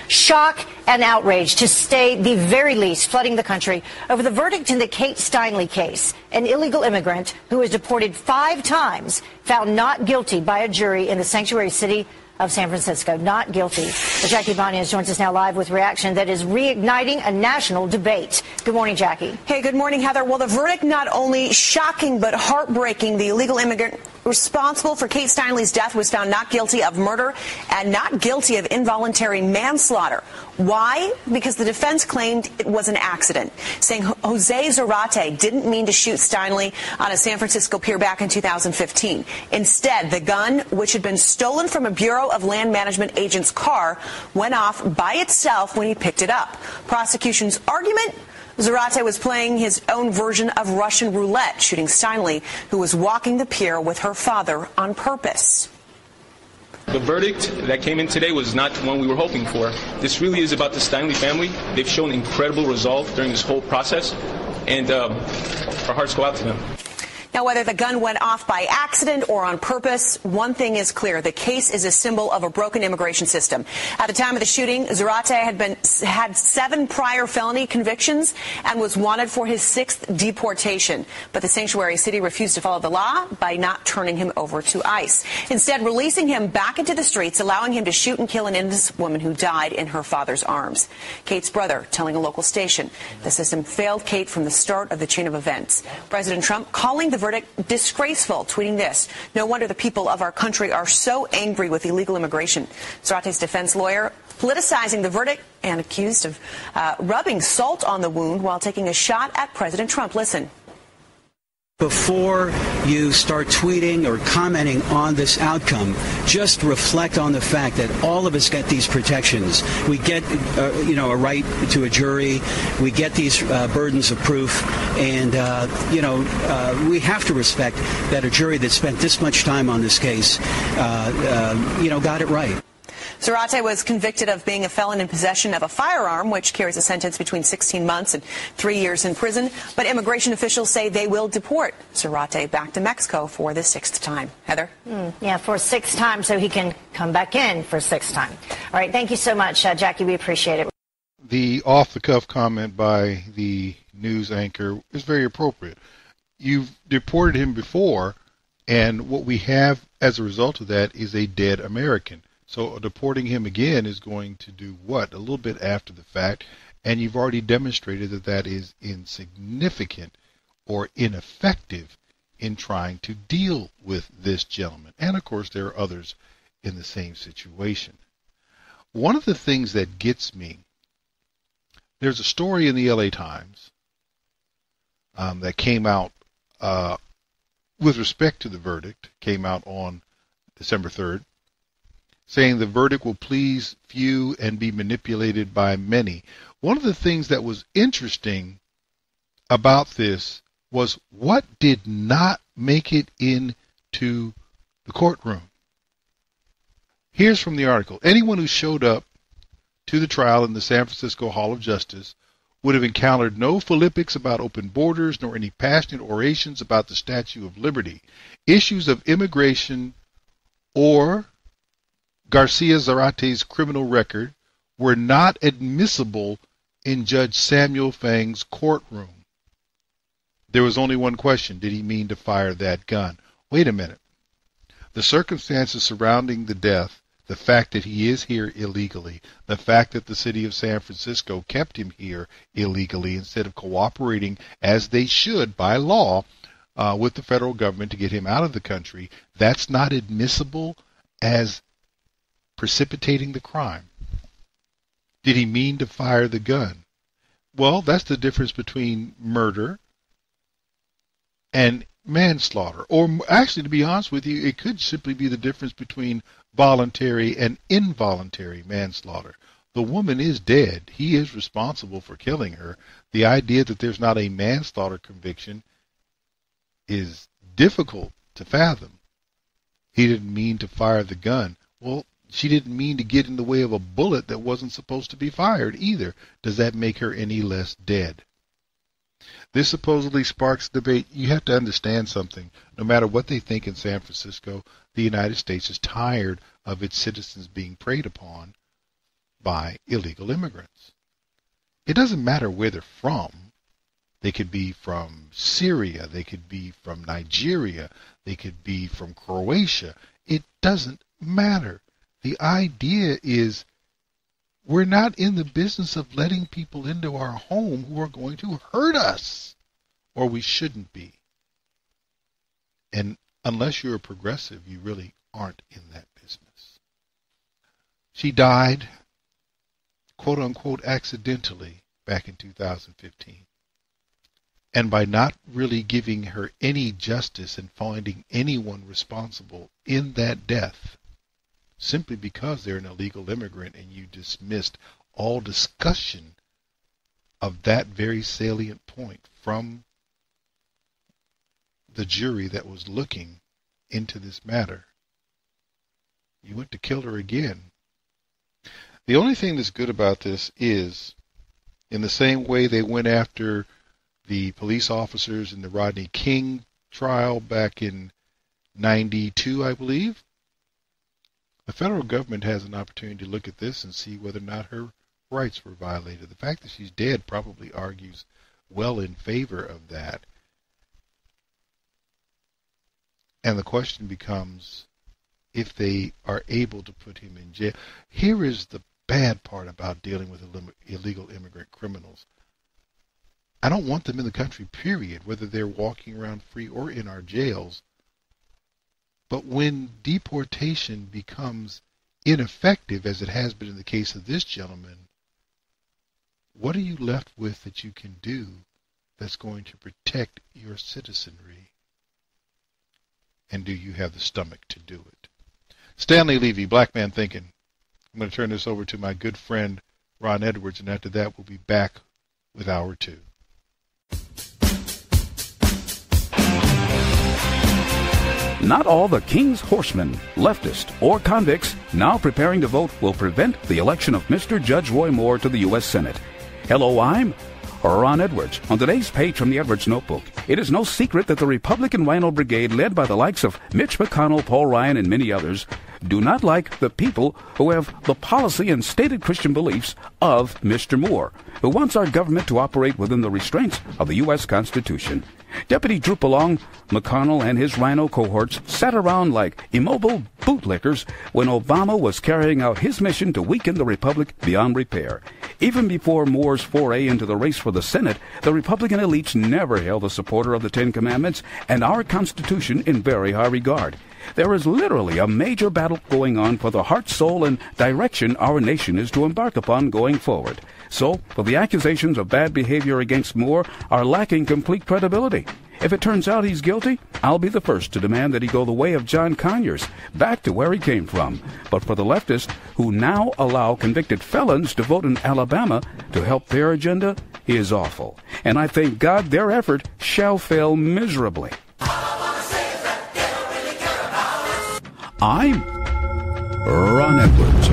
Shock and outrage, to say the very least, flooding the country over the verdict in the Kate Steinle case, an illegal immigrant who was deported 5 times, found not guilty by a jury in the sanctuary city of San Francisco. Not guilty. Jackie Banias joins us now live with reaction that is reigniting a national debate. Good morning, Jackie. Hey, good morning, Heather. Well, the verdict not only shocking but heartbreaking. The illegal immigrant responsible for Kate Steinle's death was found not guilty of murder and not guilty of involuntary manslaughter. Why? Because the defense claimed it was an accident, saying Jose Zarate didn't mean to shoot Steinle on a San Francisco pier back in 2015. Instead, the gun, which had been stolen from a Bureau of Land Management agent's car, went off by itself when he picked it up. Prosecution's argument? Zarate was playing his own version of Russian roulette, shooting Steinle, who was walking the pier with her father, on purpose. The verdict that came in today was not one we were hoping for. This really is about the Steinle family. They've shown incredible resolve during this whole process, and our hearts go out to them. Now, whether the gun went off by accident or on purpose, one thing is clear. The case is a symbol of a broken immigration system. At the time of the shooting, Zarate had 7 prior felony convictions and was wanted for his 6th deportation. But the sanctuary city refused to follow the law by not turning him over to ICE. Instead, releasing him back into the streets, allowing him to shoot and kill an innocent woman who died in her father's arms. Kate's brother telling a local station the system failed Kate from the start of the chain of events. President Trump calling the verdict disgraceful, tweeting this: "No wonder the people of our country are so angry with illegal immigration." Zarate's defense lawyer politicizing the verdict and accused of rubbing salt on the wound while taking a shot at President Trump. Listen. Before you start tweeting or commenting on this outcome, just reflect on the fact that all of us get these protections. We get, a right to a jury. We get these burdens of proof, and we have to respect that a jury that spent this much time on this case, got it right. Zarate was convicted of being a felon in possession of a firearm, which carries a sentence between 16 months and 3 years in prison. But immigration officials say they will deport Zarate back to Mexico for the 6th time. Heather? Yeah, for 6th time, so he can come back in for 6th time. All right, thank you so much, Jackie. We appreciate it. The off-the-cuff comment by the news anchor is very appropriate. You've deported him before, and what we have as a result of that is a dead American. So deporting him again is going to do what? A little bit after the fact, and you've already demonstrated that that is insignificant or ineffective in trying to deal with this gentleman. And, of course, there are others in the same situation. One of the things that gets me, there's a story in the LA Times that came out with respect to the verdict, came out on December 3rd, saying the verdict will please few and be manipulated by many. One of the things that was interesting about this was what did not make it into the courtroom. Here's from the article. Anyone who showed up to the trial in the San Francisco Hall of Justice would have encountered no philippics about open borders, nor any passionate orations about the Statue of Liberty. Issues of immigration or Garcia Zarate's criminal record were not admissible in Judge Samuel Fang's courtroom. There was only one question: did he mean to fire that gun? Wait a minute. The circumstances surrounding the death, the fact that he is here illegally, the fact that the city of San Francisco kept him here illegally instead of cooperating as they should by law with the federal government to get him out of the country, that's not admissible as precipitating the crime. Did he mean to fire the gun? Well, that's the difference between murder and manslaughter. Or actually, to be honest with you, it could simply be the difference between voluntary and involuntary manslaughter. The woman is dead. He is responsible for killing her. The idea that there's not a manslaughter conviction is difficult to fathom. He didn't mean to fire the gun. Well, she didn't mean to get in the way of a bullet that wasn't supposed to be fired either. Does that make her any less dead? This supposedly sparks debate. You have to understand something. No matter what they think in San Francisco, the United States is tired of its citizens being preyed upon by illegal immigrants. It doesn't matter where they're from. They could be from Syria. They could be from Nigeria. They could be from Croatia. It doesn't matter. The idea is we're not in the business of letting people into our home who are going to hurt us, or we shouldn't be. And unless you're a progressive, you really aren't in that business. She died, quote unquote, accidentally back in 2015. And by not really giving her any justice and finding anyone responsible in that death, simply because they're an illegal immigrant, and you dismissed all discussion of that very salient point from the jury that was looking into this matter. You went to kill her again. The only thing that's good about this is, in the same way they went after the police officers in the Rodney King trial back in 92, I believe, the federal government has an opportunity to look at this and see whether or not her rights were violated. The fact that she's dead probably argues well in favor of that. And the question becomes, if they are able to put him in jail. Here is the bad part about dealing with illegal immigrant criminals. I don't want them in the country, period, whether they're walking around free or in our jails. But when deportation becomes ineffective, as it has been in the case of this gentleman, what are you left with that you can do that's going to protect your citizenry? And do you have the stomach to do it? Stanley, Levy, Black Man Thinking. I'm going to turn this over to my good friend Ron Edwards, and after that we'll be back with Hour 2. Not all the King's horsemen, leftists, or convicts now preparing to vote will prevent the election of Mr. Judge Roy Moore to the U.S. Senate. Hello, I'm Ron Edwards. On today's page from the Edwards Notebook, it is no secret that the Republican Rhino Brigade, led by the likes of Mitch McConnell, Paul Ryan, and many others, do not like the people who have the policy and stated Christian beliefs of Mr. Moore, who wants our government to operate within the restraints of the U.S. Constitution. Deputy Droop-Along, McConnell, and his Rhino cohorts sat around like immobile bootlickers when Obama was carrying out his mission to weaken the Republic beyond repair. Even before Moore's foray into the race for the Senate, the Republican elites never held a supporter of the Ten Commandments and our Constitution in very high regard. There is literally a major battle going on for the heart, soul, and direction our nation is to embark upon going forward. So, the accusations of bad behavior against Moore are lacking complete credibility. If it turns out he's guilty, I'll be the first to demand that he go the way of John Conyers, back to where he came from. But for the leftists who now allow convicted felons to vote in Alabama to help their agenda is awful. And I thank God their effort shall fail miserably. I'm Ron Edwards.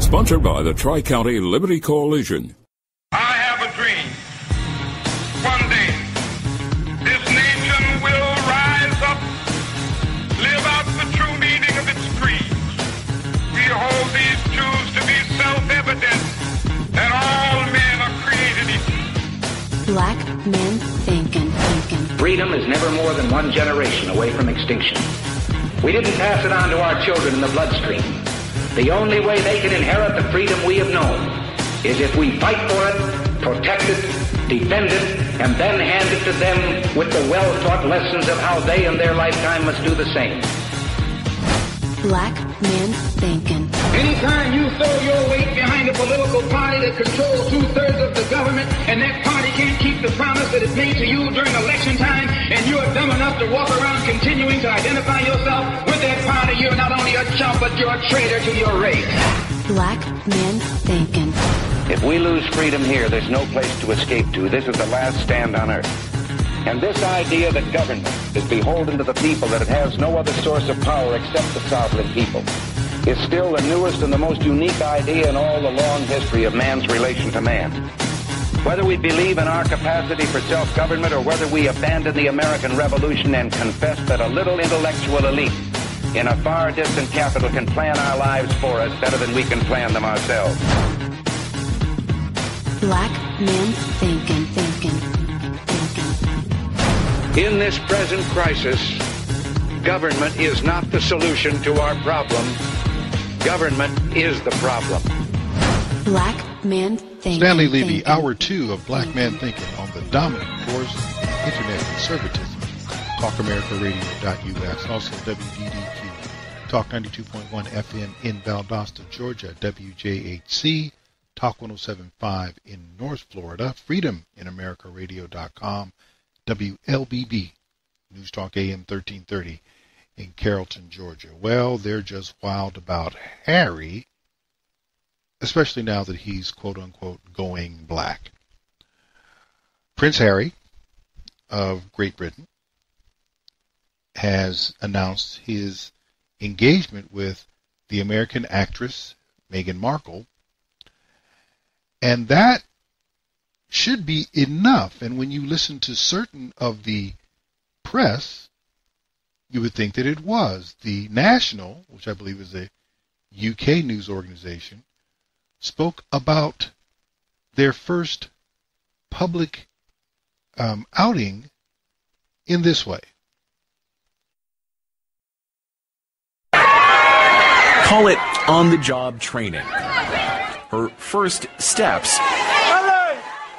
Sponsored by the Tri-County Liberty Coalition. I have a dream. One day, this nation will rise up, live out the true meaning of its creed. We hold these truths to be self-evident, that all men are created equal. Black Men Thinkin. Freedom is never more than one generation away from extinction. We didn't pass it on to our children in the bloodstream. The only way they can inherit the freedom we have known is if we fight for it, protect it, defend it, and then hand it to them with the well-taught lessons of how they in their lifetime must do the same. Black Men Thinkin. Anytime you throw your weight behind a political party that controls 2/3 of the government, and that party can't keep the promise that it made to you during election time, and you are dumb enough to walk around continuing to identify yourself with that party, you're not only a chump, but you're a traitor to your race. Black Men Thinkin. If we lose freedom here, there's no place to escape to. This is the last stand on earth. And this idea that government is beholden to the people, that it has no other source of power except the sovereign people, is still the newest and the most unique idea in all the long history of man's relation to man. Whether we believe in our capacity for self-government or whether we abandon the American Revolution and confess that a little intellectual elite in a far distant capital can plan our lives for us better than we can plan them ourselves. Black Men Thinkin. In this present crisis, government is not the solution to our problem. Government is the problem. Black Men Thinkin. Stanley Levy, Hour 2 of Black Man Thinking on the dominant force of Internet conservatism. TalkAmericaRadio.us. Also WDDQ. Talk 92.1 FM in Valdosta, Georgia. WJHC. Talk 107.5 in North Florida. FreedomInAmericaRadio.com. WLBB. News Talk AM 1330 in Carrollton, Georgia. Well, they're just wild about Harry, especially now that he's quote-unquote going black. Prince Harry of Great Britain has announced his engagement with the American actress Meghan Markle, and that should be enough. And when you listen to certain of the press, you would think that it was. The National, which I believe is a UK news organization, spoke about their first public outing in this way. Call it on-the-job training. Her first steps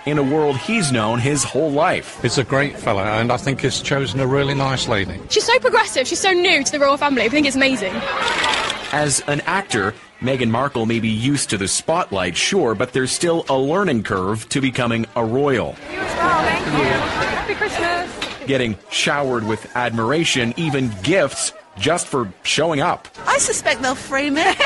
in a world he's known his whole life. He's a great fella, and I think he's chosen a really nice lady. She's so progressive, she's so new to the royal family, I think it's amazing. As an actor, Meghan Markle may be used to the spotlight, sure, but there's still a learning curve to becoming a royal. Thank you. Happy Christmas. Getting showered with admiration, even gifts, just for showing up. I suspect they'll frame it.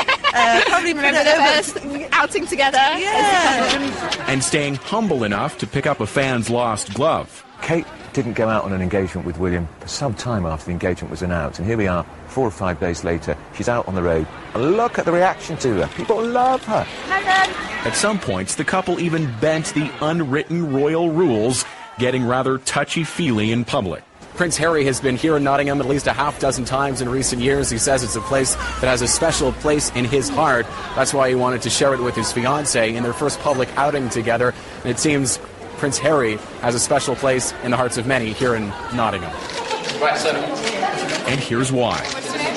Probably remember the first outing together. Yeah. And staying humble enough to pick up a fan's lost glove. Kate didn't go out on an engagement with William for some time after the engagement was announced, and here we are 4 or 5 days later. She's out on the road, and look at the reaction to her. People love her. At some points, the couple even bent the unwritten royal rules, getting rather touchy-feely in public. Prince Harry has been here in Nottingham at least a half dozen times in recent years. He says it's a place that has a special place in his heart. That's why he wanted to share it with his fiancée in their first public outing together. And it seems Prince Harry has a special place in the hearts of many here in Nottingham. And here's why.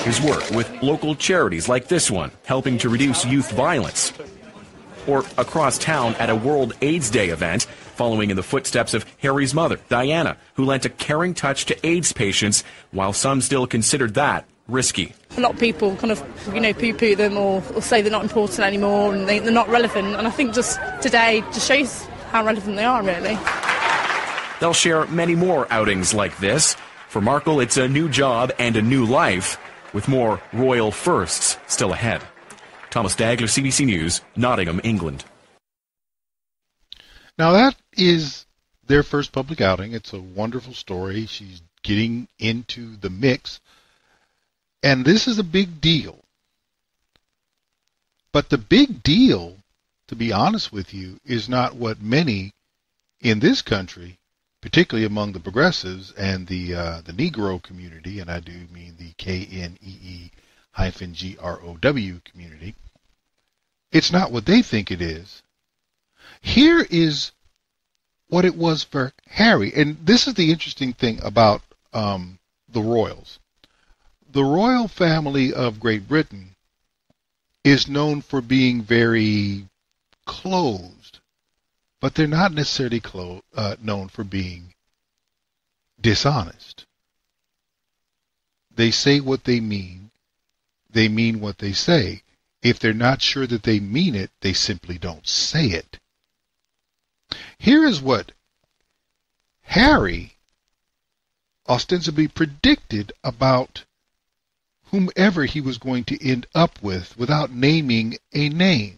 His work with local charities like this one, helping to reduce youth violence. Or across town at a World AIDS Day event, following in the footsteps of Harry's mother, Diana, who lent a caring touch to AIDS patients, while some still considered that risky. A lot of people kind of, poo-poo them or say they're not important anymore and they're not relevant. And I think just today just shows how relevant they are, really. They'll share many more outings like this. For Markle, it's a new job and a new life, with more royal firsts still ahead. Thomas Dagler, CBC News, Nottingham, England. Now that is their first public outing. It's a wonderful story. She's getting into the mix. And this is a big deal. But the big deal, to be honest with you, is not what many in this country, particularly among the progressives and the Negro community, and I do mean the KNEE-GROW community, it's not what they think it is. Here is what it was for Harry. And this is the interesting thing about the royals. The royal family of Great Britain is known for being very closed, but they're not necessarily known for being dishonest. They say what they mean what they say. If they're not sure that they mean it, they simply don't say it. Here is what Harry ostensibly predicted about whomever he was going to end up with without naming a name.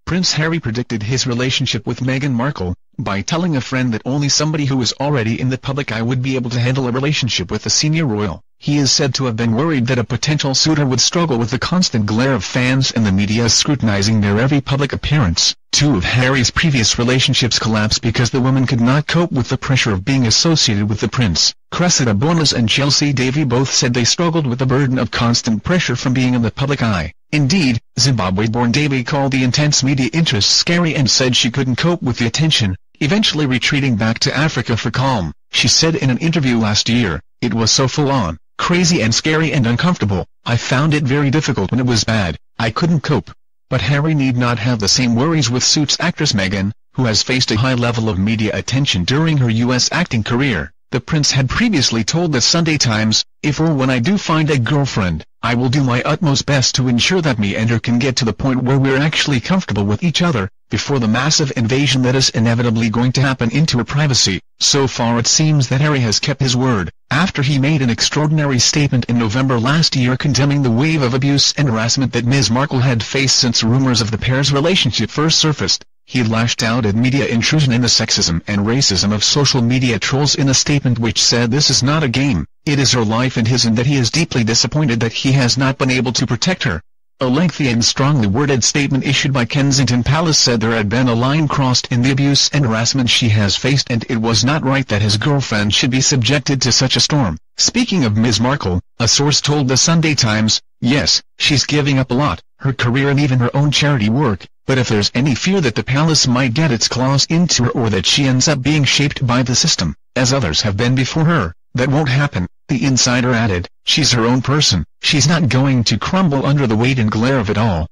Prince Harry predicted his relationship with Meghan Markle by telling a friend that only somebody who was already in the public eye would be able to handle a relationship with a senior royal. He is said to have been worried that a potential suitor would struggle with the constant glare of fans and the media scrutinizing their every public appearance. Two of Harry's previous relationships collapsed because the woman could not cope with the pressure of being associated with the prince. Cressida Bonas and Chelsea Davy both said they struggled with the burden of constant pressure from being in the public eye. Indeed, Zimbabwe-born Davy called the intense media interest scary and said she couldn't cope with the attention, eventually retreating back to Africa for calm. She said in an interview last year, "It was so full-on, crazy and scary and uncomfortable. I found it very difficult when it was bad. I couldn't cope." But Harry need not have the same worries with Suits actress Meghan, who has faced a high level of media attention during her U.S. acting career. The prince had previously told the Sunday Times, "If or when I do find a girlfriend, I will do my utmost best to ensure that me and her can get to the point where we're actually comfortable with each other, before the massive invasion that is inevitably going to happen into her privacy." So far it seems that Harry has kept his word, after he made an extraordinary statement in November last year condemning the wave of abuse and harassment that Ms. Markle had faced since rumors of the pair's relationship first surfaced. He lashed out at media intrusion and the sexism and racism of social media trolls in a statement which said this is not a game, it is her life and his, and that he is deeply disappointed that he has not been able to protect her. A lengthy and strongly worded statement issued by Kensington Palace said there had been a line crossed in the abuse and harassment she has faced and it was not right that his girlfriend should be subjected to such a storm. Speaking of Ms. Markle, a source told the Sunday Times, "Yes, she's giving up a lot, her career and even her own charity work, but if there's any fear that the palace might get its claws into her or that she ends up being shaped by the system, as others have been before her, that won't happen." The insider added, "She's her own person, she's not going to crumble under the weight and glare of it all."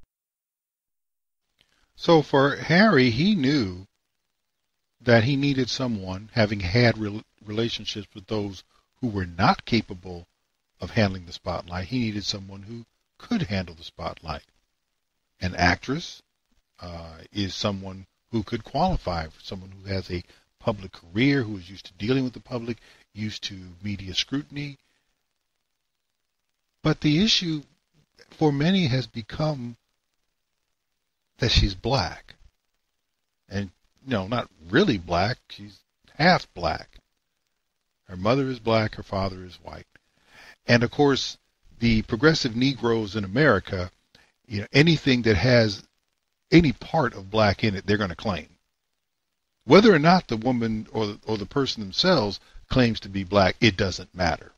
So for Harry, he knew that he needed someone, having had relationships with those who were not capable of handling the spotlight, he needed someone who could handle the spotlight. An actress is someone who could qualify for someone who has a public career, who is used to dealing with the public, used to media scrutiny. But the issue for many has become that she's black. And, not really black, she's half black. Her mother is black, her father is white. And of course, the progressive Negroes in America, anything that has any part of black in it, they're going to claim. Whether or not the woman or the person themselves claims to be black, it doesn't matter.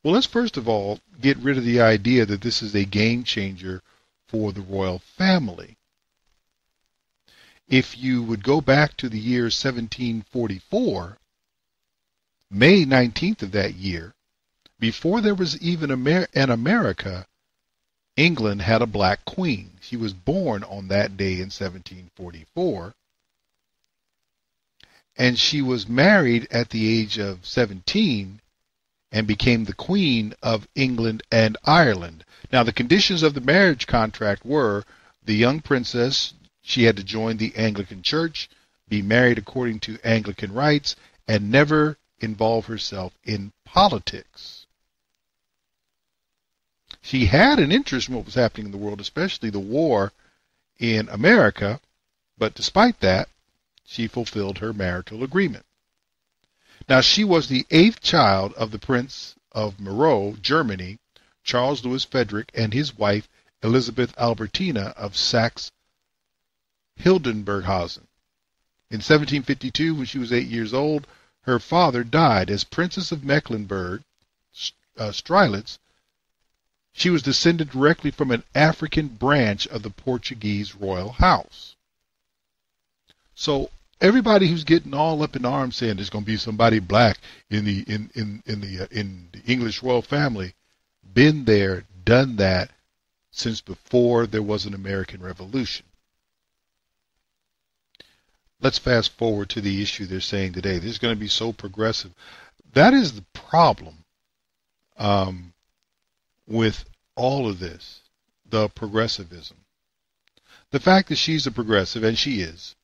Well, let's first of all get rid of the idea that this is a game changer for the royal family. If you would go back to the year 1744, May 19th of that year, before there was even an America, England had a black queen. She was born on that day in 1744. And she was married at the age of 17 and became the Queen of England and Ireland. Now, the conditions of the marriage contract were the young princess, she had to join the Anglican Church, be married according to Anglican rites, and never involve herself in politics. She had an interest in what was happening in the world, especially the war in America, but despite that, she fulfilled her marital agreement. Now, she was the 8th child of the Prince of Moreau, Germany, Charles Louis Frederick, and his wife, Elizabeth Albertina of Saxe-Hildenburghausen. In 1752, when she was 8 years old, her father died. As Princess of Mecklenburg, Strelitz, she was descended directly from an African branch of the Portuguese royal house. So everybody who's getting all up in arms saying there's going to be somebody black in the English royal family, been there, done that since before there was an American Revolution. Let's fast forward to the issue they're saying today. This is going to be so progressive. That is the problem with all of this, the progressivism. The fact that she's a progressive, and she is.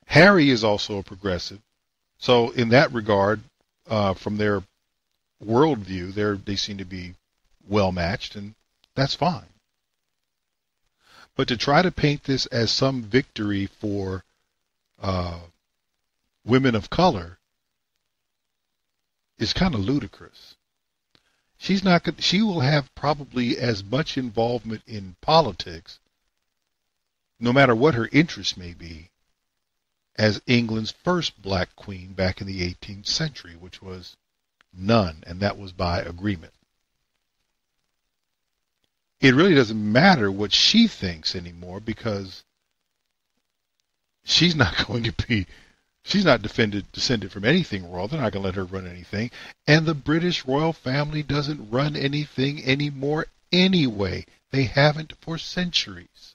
Harry is also a progressive. So in that regard, from their worldview, they seem to be well matched, and that's fine. But to try to paint this as some victory for women of color is kind of ludicrous. She will have probably as much involvement in politics, no matter what her interests may be, as England's first black queen back in the 18th century, which was none, and that was by agreement. It really doesn't matter what she thinks anymore, because she's not descended from anything royal. They're not going to let her run anything. And the British royal family doesn't run anything anymore anyway. They haven't for centuries.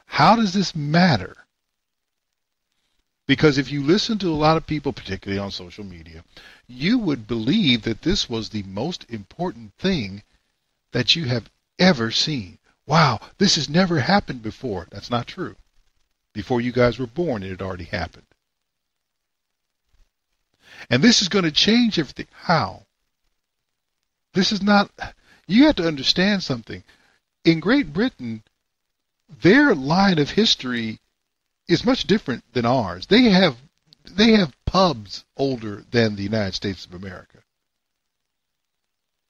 How does this matter? Because if you listen to a lot of people, particularly on social media, you would believe that this was the most important thing that you have ever seen. Wow, this has never happened before. That's not true. Before you guys were born, it had already happened. And this is going to change everything. How? This is not... You have to understand something. In Great Britain, their line of history is much different than ours. They have pubs older than the United States of America.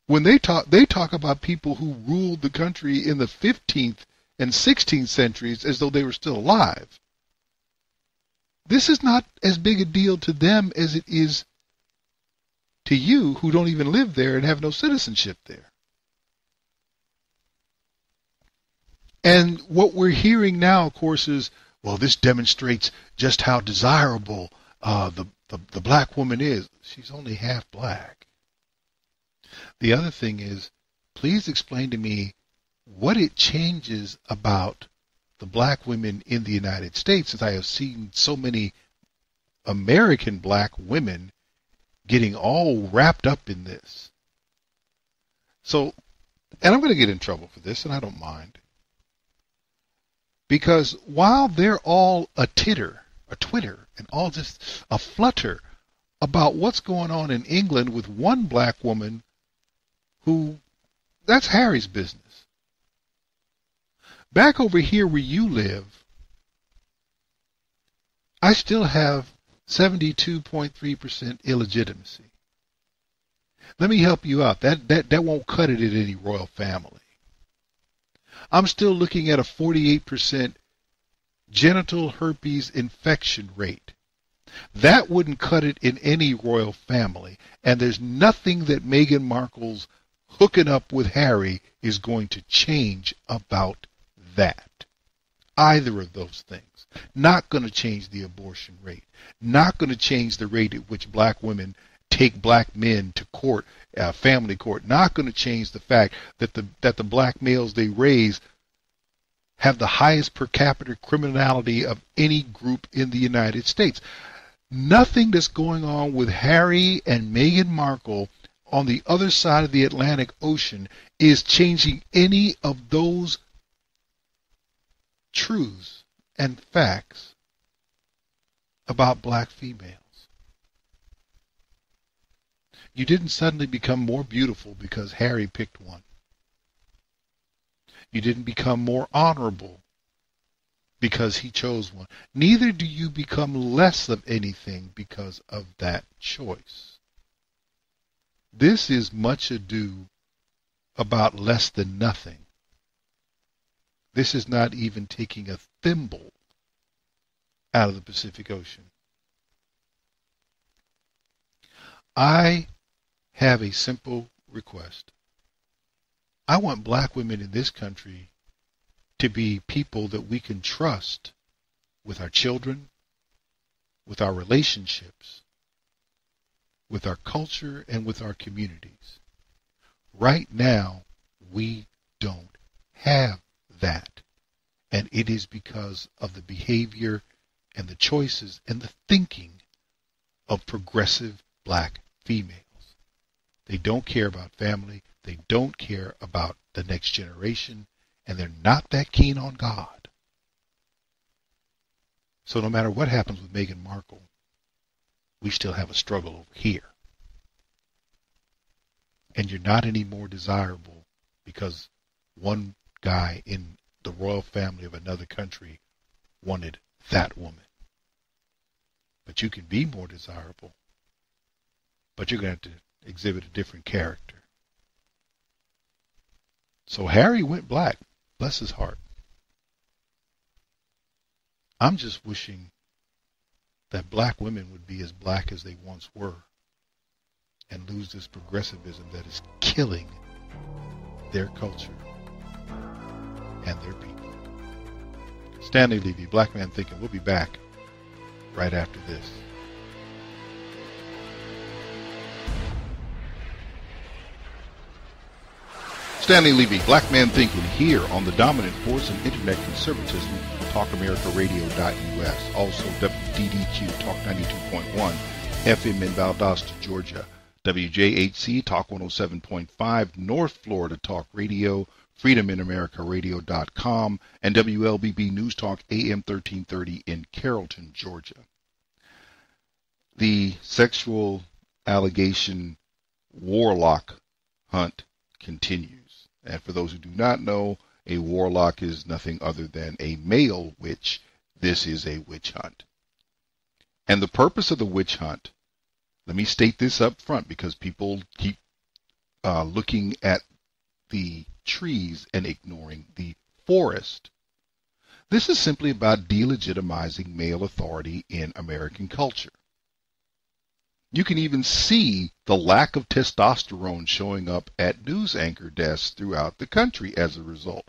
When they talk about people who ruled the country in the 15th and 16th centuries as though they were still alive. This is not as big a deal to them as it is to you who don't even live there and have no citizenship there. And what we're hearing now, of course, is, well, this demonstrates just how desirable the black woman is. She's only half black. The other thing is, please explain to me what it changes about the black women in the United States, as I have seen so many American black women getting all wrapped up in this. So, and I'm going to get in trouble for this, and I don't mind. Because while they're all a Twitter, and all just a flutter about what's going on in England with one black woman who, that's Harry's business. Back over here where you live, I still have 72.3% illegitimacy. Let me help you out. That won't cut it in any royal family. I'm still looking at a 48% genital herpes infection rate. That wouldn't cut it in any royal family. And there's nothing that Meghan Markle's hooking up with Harry is going to change about that. Either of those things. Not going to change the abortion rate. Not going to change the rate at which black women take black men to court, family court. Not going to change the fact that the black males they raise have the highest per capita criminality of any group in the United States. Nothing that's going on with Harry and Meghan Markle on the other side of the Atlantic Ocean is changing any of those truths and facts about black females. You didn't suddenly become more beautiful because Harry picked one. You didn't become more honorable because he chose one. Neither do you become less of anything because of that choice. This is much ado about less than nothing. This is not even taking a thimble out of the Pacific Ocean. I have a simple request. I want black women in this country to be people that we can trust with our children, with our relationships, with our culture, and with our communities. Right now, we don't have that. And it is because of the behavior and the choices and the thinking of progressive black females. They don't care about family. They don't care about the next generation. And they're not that keen on God. So no matter what happens with Meghan Markle, we still have a struggle over here. And you're not any more desirable because one guy in the royal family of another country wanted that woman. But you can be more desirable. But you're going to have to exhibit a different character. So Harry went black. Bless his heart. I'm just wishing that black women would be as black as they once were and lose this progressivism that is killing their culture and their people. Stanley, Levy, Black Man Thinking. We'll be back right after this. Stanley Levy, Black Man Thinking, here on the dominant force in internet conservatism, TalkAmericaRadio.us. Also WDDQ, Talk 92.1, FM in Valdosta, Georgia. WJHC, Talk 107.5, North Florida Talk Radio, FreedomInAmericaRadio.com, and WLBB News Talk AM 1330 in Carrollton, Georgia. The sexual allegation Warlock hunt continues. And for those who do not know, a warlock is nothing other than a male witch. This is a witch hunt. And the purpose of the witch hunt, let me state this up front because people keep looking at the trees and ignoring the forest. This is simply about delegitimizing male authority in American culture. You can even see the lack of testosterone showing up at news anchor desks throughout the country as a result.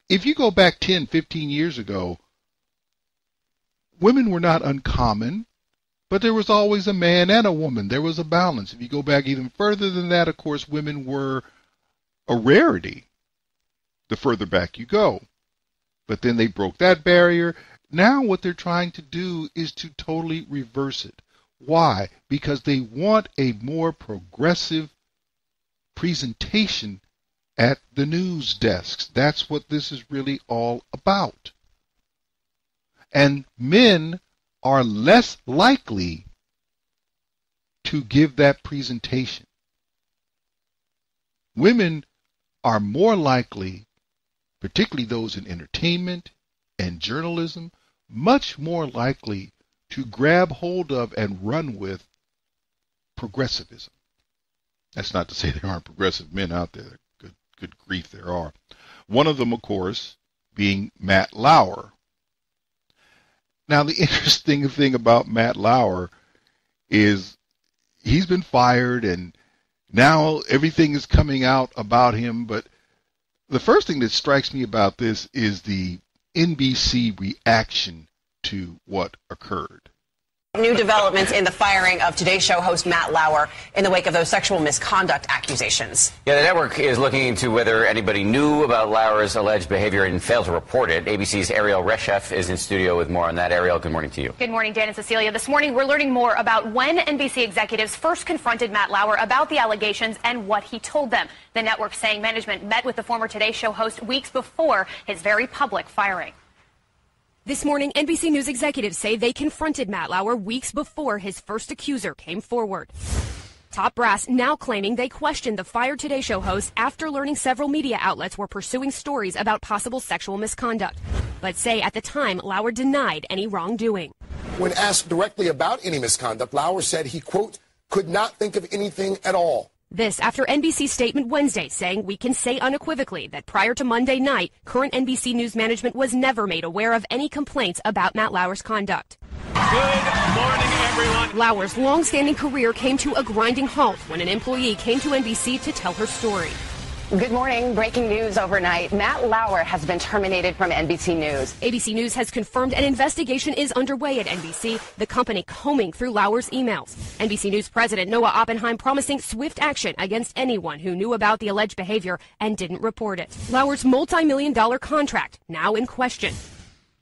If you go back 10, 15 years ago, women were not uncommon, but there was always a man and a woman. There was a balance. If you go back even further than that, of course, women were a rarity the further back you go. But then they broke that barrier. Now what they're trying to do is to totally reverse it. Why? Because they want a more progressive presentation at the news desks. That's what this is really all about. And men are less likely to give that presentation. Women are more likely, particularly those in entertainment and journalism, much more likely to grab hold of and run with progressivism. That's not to say there aren't progressive men out there. Good grief, there are. One of them, of course, being Matt Lauer. Now, the interesting thing about Matt Lauer is he's been fired and now everything is coming out about him. But the first thing that strikes me about this is the NBC reaction to what occurred. New developments in the firing of Today Show host Matt Lauer in the wake of those sexual misconduct accusations. Yeah, the network is looking into whether anybody knew about Lauer's alleged behavior and failed to report it. ABC's Ariel Reshef is in studio with more on that. Ariel, good morning to you. Good morning, Dan and Cecilia. This morning, we're learning more about when NBC executives first confronted Matt Lauer about the allegations and what he told them. The network saying management met with the former Today Show host weeks before his very public firing. This morning, NBC News executives say they confronted Matt Lauer weeks before his first accuser came forward. Top brass now claiming they questioned the fired Today Show host after learning several media outlets were pursuing stories about possible sexual misconduct, but say at the time Lauer denied any wrongdoing. When asked directly about any misconduct, Lauer said he, quote, could not think of anything at all. This after NBC's statement Wednesday saying we can say unequivocally that prior to Monday night, current NBC News management was never made aware of any complaints about Matt Lauer's conduct. Good morning, everyone. Lauer's long-standing career came to a grinding halt when an employee came to NBC to tell her story. Good morning. Breaking news overnight. Matt Lauer has been terminated from NBC News. ABC News has confirmed an investigation is underway at NBC, the company combing through Lauer's emails. NBC News President Noah Oppenheim promising swift action against anyone who knew about the alleged behavior and didn't report it. Lauer's multi-million-dollar contract now in question.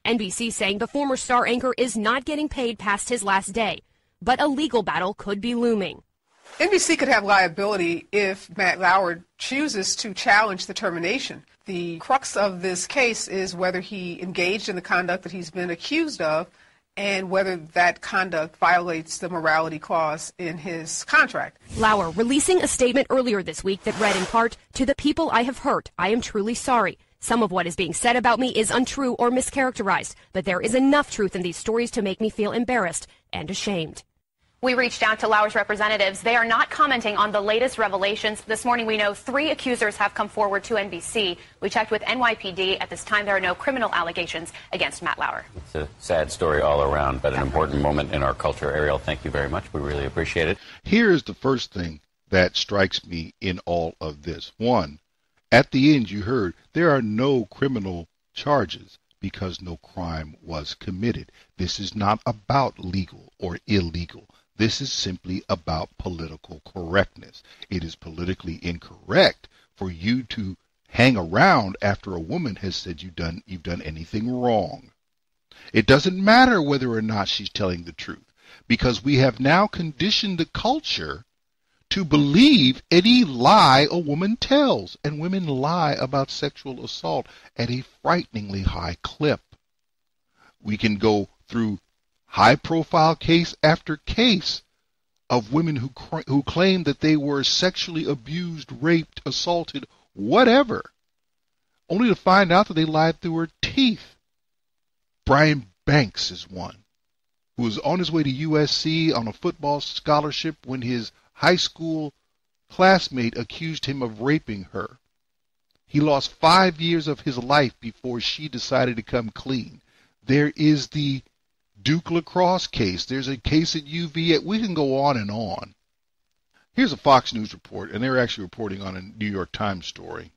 NBC saying the former star anchor is not getting paid past his last day, but a legal battle could be looming. NBC could have liability if Matt Lauer chooses to challenge the termination. The crux of this case is whether he engaged in the conduct that he's been accused of and whether that conduct violates the morality clause in his contract. Lauer releasing a statement earlier this week that read in part, "To the people I have hurt, I am truly sorry. Some of what is being said about me is untrue or mischaracterized, but there is enough truth in these stories to make me feel embarrassed and ashamed." We reached out to Lauer's representatives. They are not commenting on the latest revelations. This morning we know 3 accusers have come forward to NBC. We checked with NYPD. At this time, there are no criminal allegations against Matt Lauer. It's a sad story all around, but an important moment in our culture. Ariel, thank you very much. We really appreciate it. Here's the first thing that strikes me in all of this. One, at the end you heard there are no criminal charges because no crime was committed. This is not about legal or illegal. This is simply about political correctness. It is politically incorrect for you to hang around after a woman has said you've done anything wrong. It doesn't matter whether or not she's telling the truth, because we have now conditioned the culture to believe any lie a woman tells, and women lie about sexual assault at a frighteningly high clip. We can go through high-profile case after case of women who claim that they were sexually abused, raped, assaulted, whatever, only to find out that they lied through her teeth. Brian Banks is one who was on his way to USC on a football scholarship when his high school classmate accused him of raping her. He lost 5 years of his life before she decided to come clean. There is the Duke lacrosse case. There's a case at UVA. We can go on and on. Here's a Fox News report, and they're actually reporting on a New York Times story.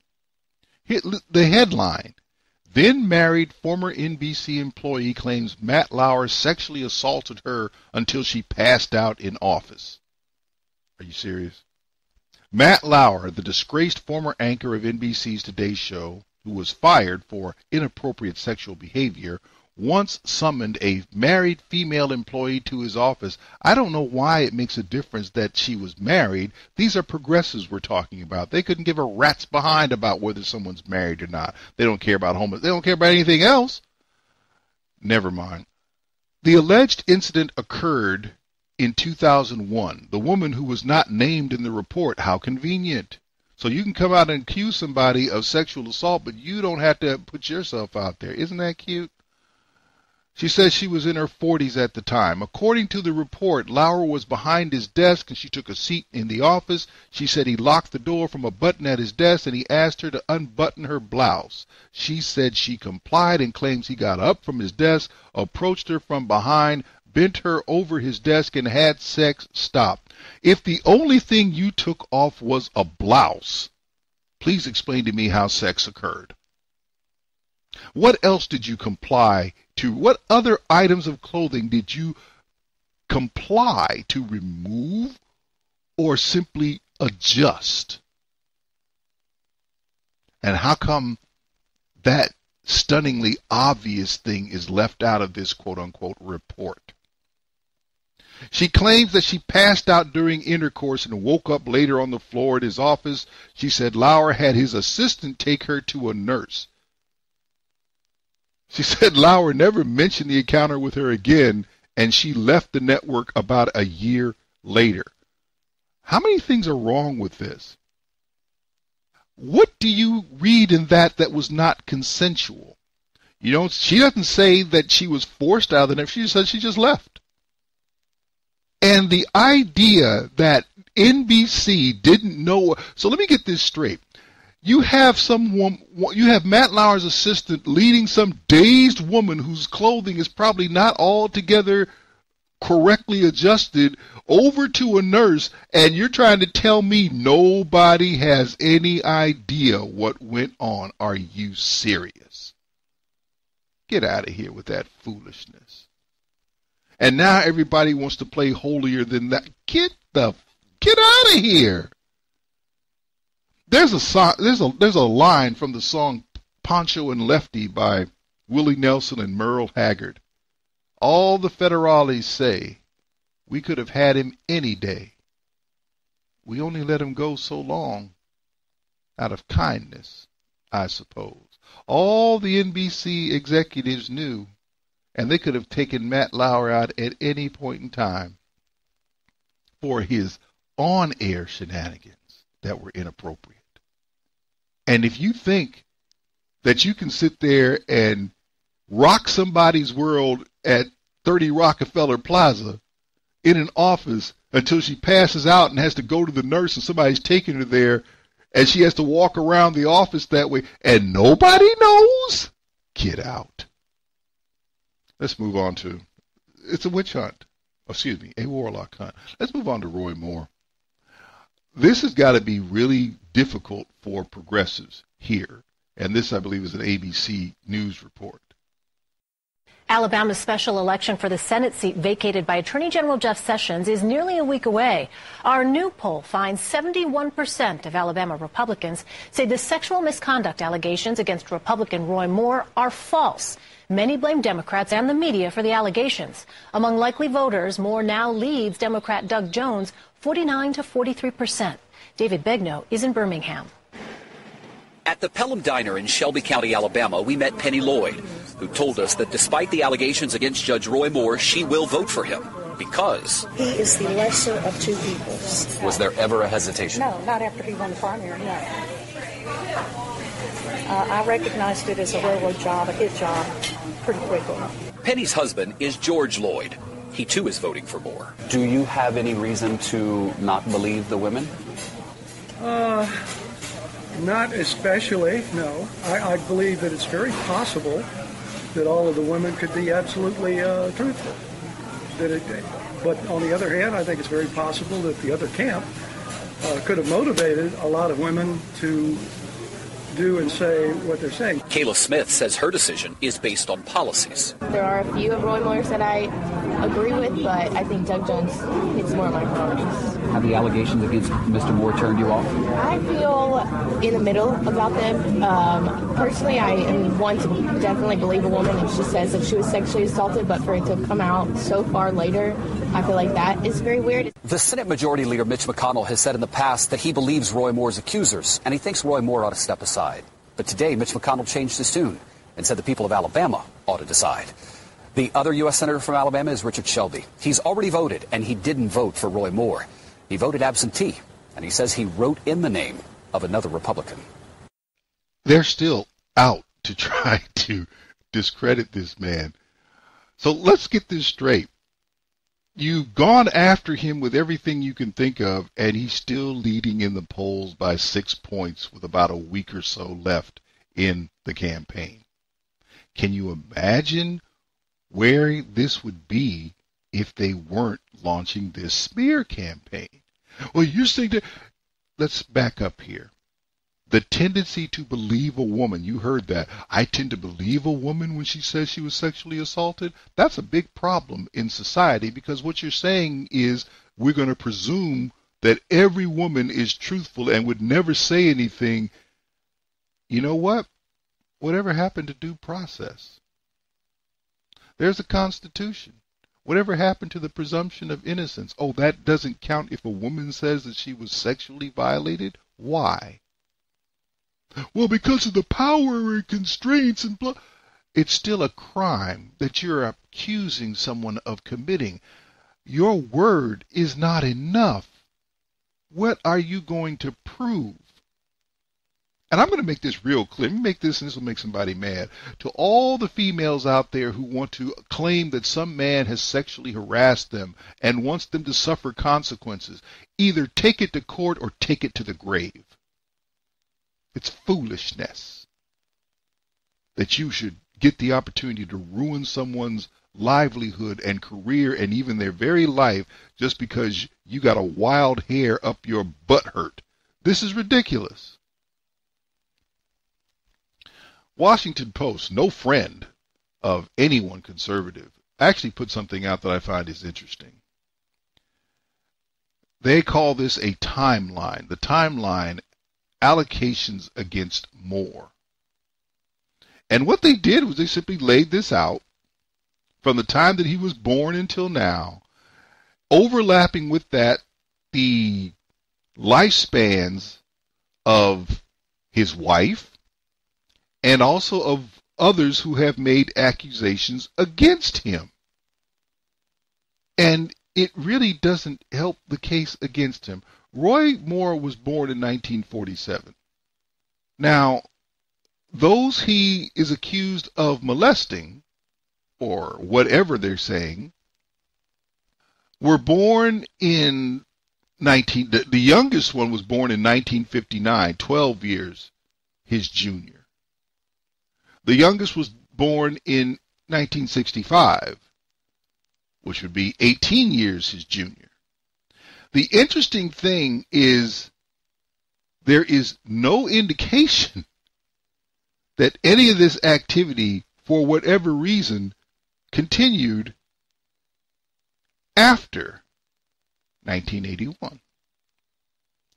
The headline, then married former NBC employee claims Matt Lauer sexually assaulted her until she passed out in office. Are you serious? Matt Lauer, the disgraced former anchor of NBC's Today Show, who was fired for inappropriate sexual behavior, once summoned a married female employee to his office. I don't know why it makes a difference that she was married. These are progressives we're talking about. They couldn't give a rat's behind about whether someone's married or not. They don't care about homeless. They don't care about anything else. Never mind. The alleged incident occurred in 2001. The woman who was not named in the report. How convenient. So you can come out and accuse somebody of sexual assault, but you don't have to put yourself out there. Isn't that cute? She says she was in her 40s at the time. According to the report, Lauer was behind his desk and she took a seat in the office. She said he locked the door from a button at his desk and he asked her to unbutton her blouse. She said she complied and claims he got up from his desk, approached her from behind, bent her over his desk and had sex. Stop. If the only thing you took off was a blouse, please explain to me how sex occurred. What else did you comply to? What other items of clothing did you comply to remove or simply adjust? And how come that stunningly obvious thing is left out of this quote-unquote report? She claims that she passed out during intercourse and woke up later on the floor at his office. She said Lauer had his assistant take her to a nurse. She said Lauer never mentioned the encounter with her again, and she left the network about a year later. How many things are wrong with this? What do you read in that was not consensual? You know, she doesn't say that she was forced out of the network. She just said she just left. And the idea that NBC didn't know. So let me get this straight. You have Matt Lauer's assistant leading some dazed woman whose clothing is probably not altogether correctly adjusted over to a nurse, and you're trying to tell me nobody has any idea what went on. Are you serious? Get out of here with that foolishness. And now everybody wants to play holier than that. Get out of here. There's a line from the song Poncho and Lefty by Willie Nelson and Merle Haggard. All the federales say we could have had him any day. we only let him go so long out of kindness, I suppose. All the NBC executives knew, and they could have taken Matt Lauer out at any point in time for his on-air shenanigans that were inappropriate. And if you think that you can sit there and rock somebody's world at 30 Rockefeller Plaza in an office until she passes out and has to go to the nurse and somebody's taking her there and she has to walk around the office that way and nobody knows, get out. Let's move on to, it's a witch hunt. Excuse me, a Warlock hunt. Let's move on to Roy Moore. This has got to be really difficult for progressives here. And this, I believe, is an ABC News report. Alabama's special election for the Senate seat vacated by Attorney General Jeff Sessions is nearly a week away. Our new poll finds 71% of Alabama Republicans say the sexual misconduct allegations against Republican Roy Moore are false. Many blame Democrats and the media for the allegations. Among likely voters, Moore now leads Democrat Doug Jones 49 to 43%. David Begnaud is in Birmingham. At the Pelham Diner in Shelby County, Alabama, we met Penny Lloyd, who told us that despite the allegations against Judge Roy Moore, she will vote for him because he is the lesser of two evils. Was there ever a hesitation? No, not after he won the primary, no. I recognized it as a railroad job, a hit job, pretty quickly. Penny's husband is George Lloyd. He, too, is voting for Moore. Do you have any reason to not believe the women? Not especially, no. I believe that it's very possible that all of the women could be absolutely truthful. But on the other hand, I think it's very possible that the other camp could have motivated a lot of women to do and say what they're saying. Kayla Smith says her decision is based on policies. There are a few of Roy Moore's that I agree with, but I think Doug Jones hits more of my priorities. Have the allegations against Mr. Moore turned you off? I feel in the middle about them. Personally, I am one to definitely believe a woman if she says that she was sexually assaulted, but for it to come out so far later, I feel like that is very weird. The Senate Majority Leader Mitch McConnell has said in the past that he believes Roy Moore's accusers, and he thinks Roy Moore ought to step aside. But today, Mitch McConnell changed his tune and said the people of Alabama ought to decide. The other U.S. Senator from Alabama is Richard Shelby. He's already voted, and he didn't vote for Roy Moore. He voted absentee, and he says he wrote in the name of another Republican. They're still out to try to discredit this man. So let's get this straight. You've gone after him with everything you can think of, and he's still leading in the polls by 6 points with about a week or so left in the campaign. Can you imagine where this would be if they weren't launching this smear campaign? Well, you're saying that, let's back up here. The tendency to believe a woman, you heard that. I tend to believe a woman when she says she was sexually assaulted. That's a big problem in society because what you're saying is we're going to presume that every woman is truthful and would never say anything. You know what? Whatever happened to due process? There's a Constitution. Whatever happened to the presumption of innocence? Oh, that doesn't count if a woman says that she was sexually violated? Why? Well, because of the power and constraints and blah. It's still a crime that you're accusing someone of committing. Your word is not enough. What are you going to prove? And I'm going to make this real clear. Let me make this, and this will make somebody mad. To all the females out there who want to claim that some man has sexually harassed them and wants them to suffer consequences, either take it to court or take it to the grave. It's foolishness that you should get the opportunity to ruin someone's livelihood and career and even their very life just because you got a wild hair up your butt hurt. This is ridiculous. Washington Post, no friend of anyone conservative, actually put something out that I find is interesting. They call this a timeline. The timeline allocations against Moore. And what they did was they simply laid this out from the time that he was born until now, overlapping with that the lifespans of his wife and also of others who have made accusations against him. And it really doesn't help the case against him. Roy Moore was born in 1947. Now, those he is accused of molesting, or whatever they're saying, were born in the youngest one was born in 1959, 12 years his junior. The youngest was born in 1965, which would be 18 years his junior. The interesting thing is there is no indication that any of this activity, for whatever reason, continued after 1981.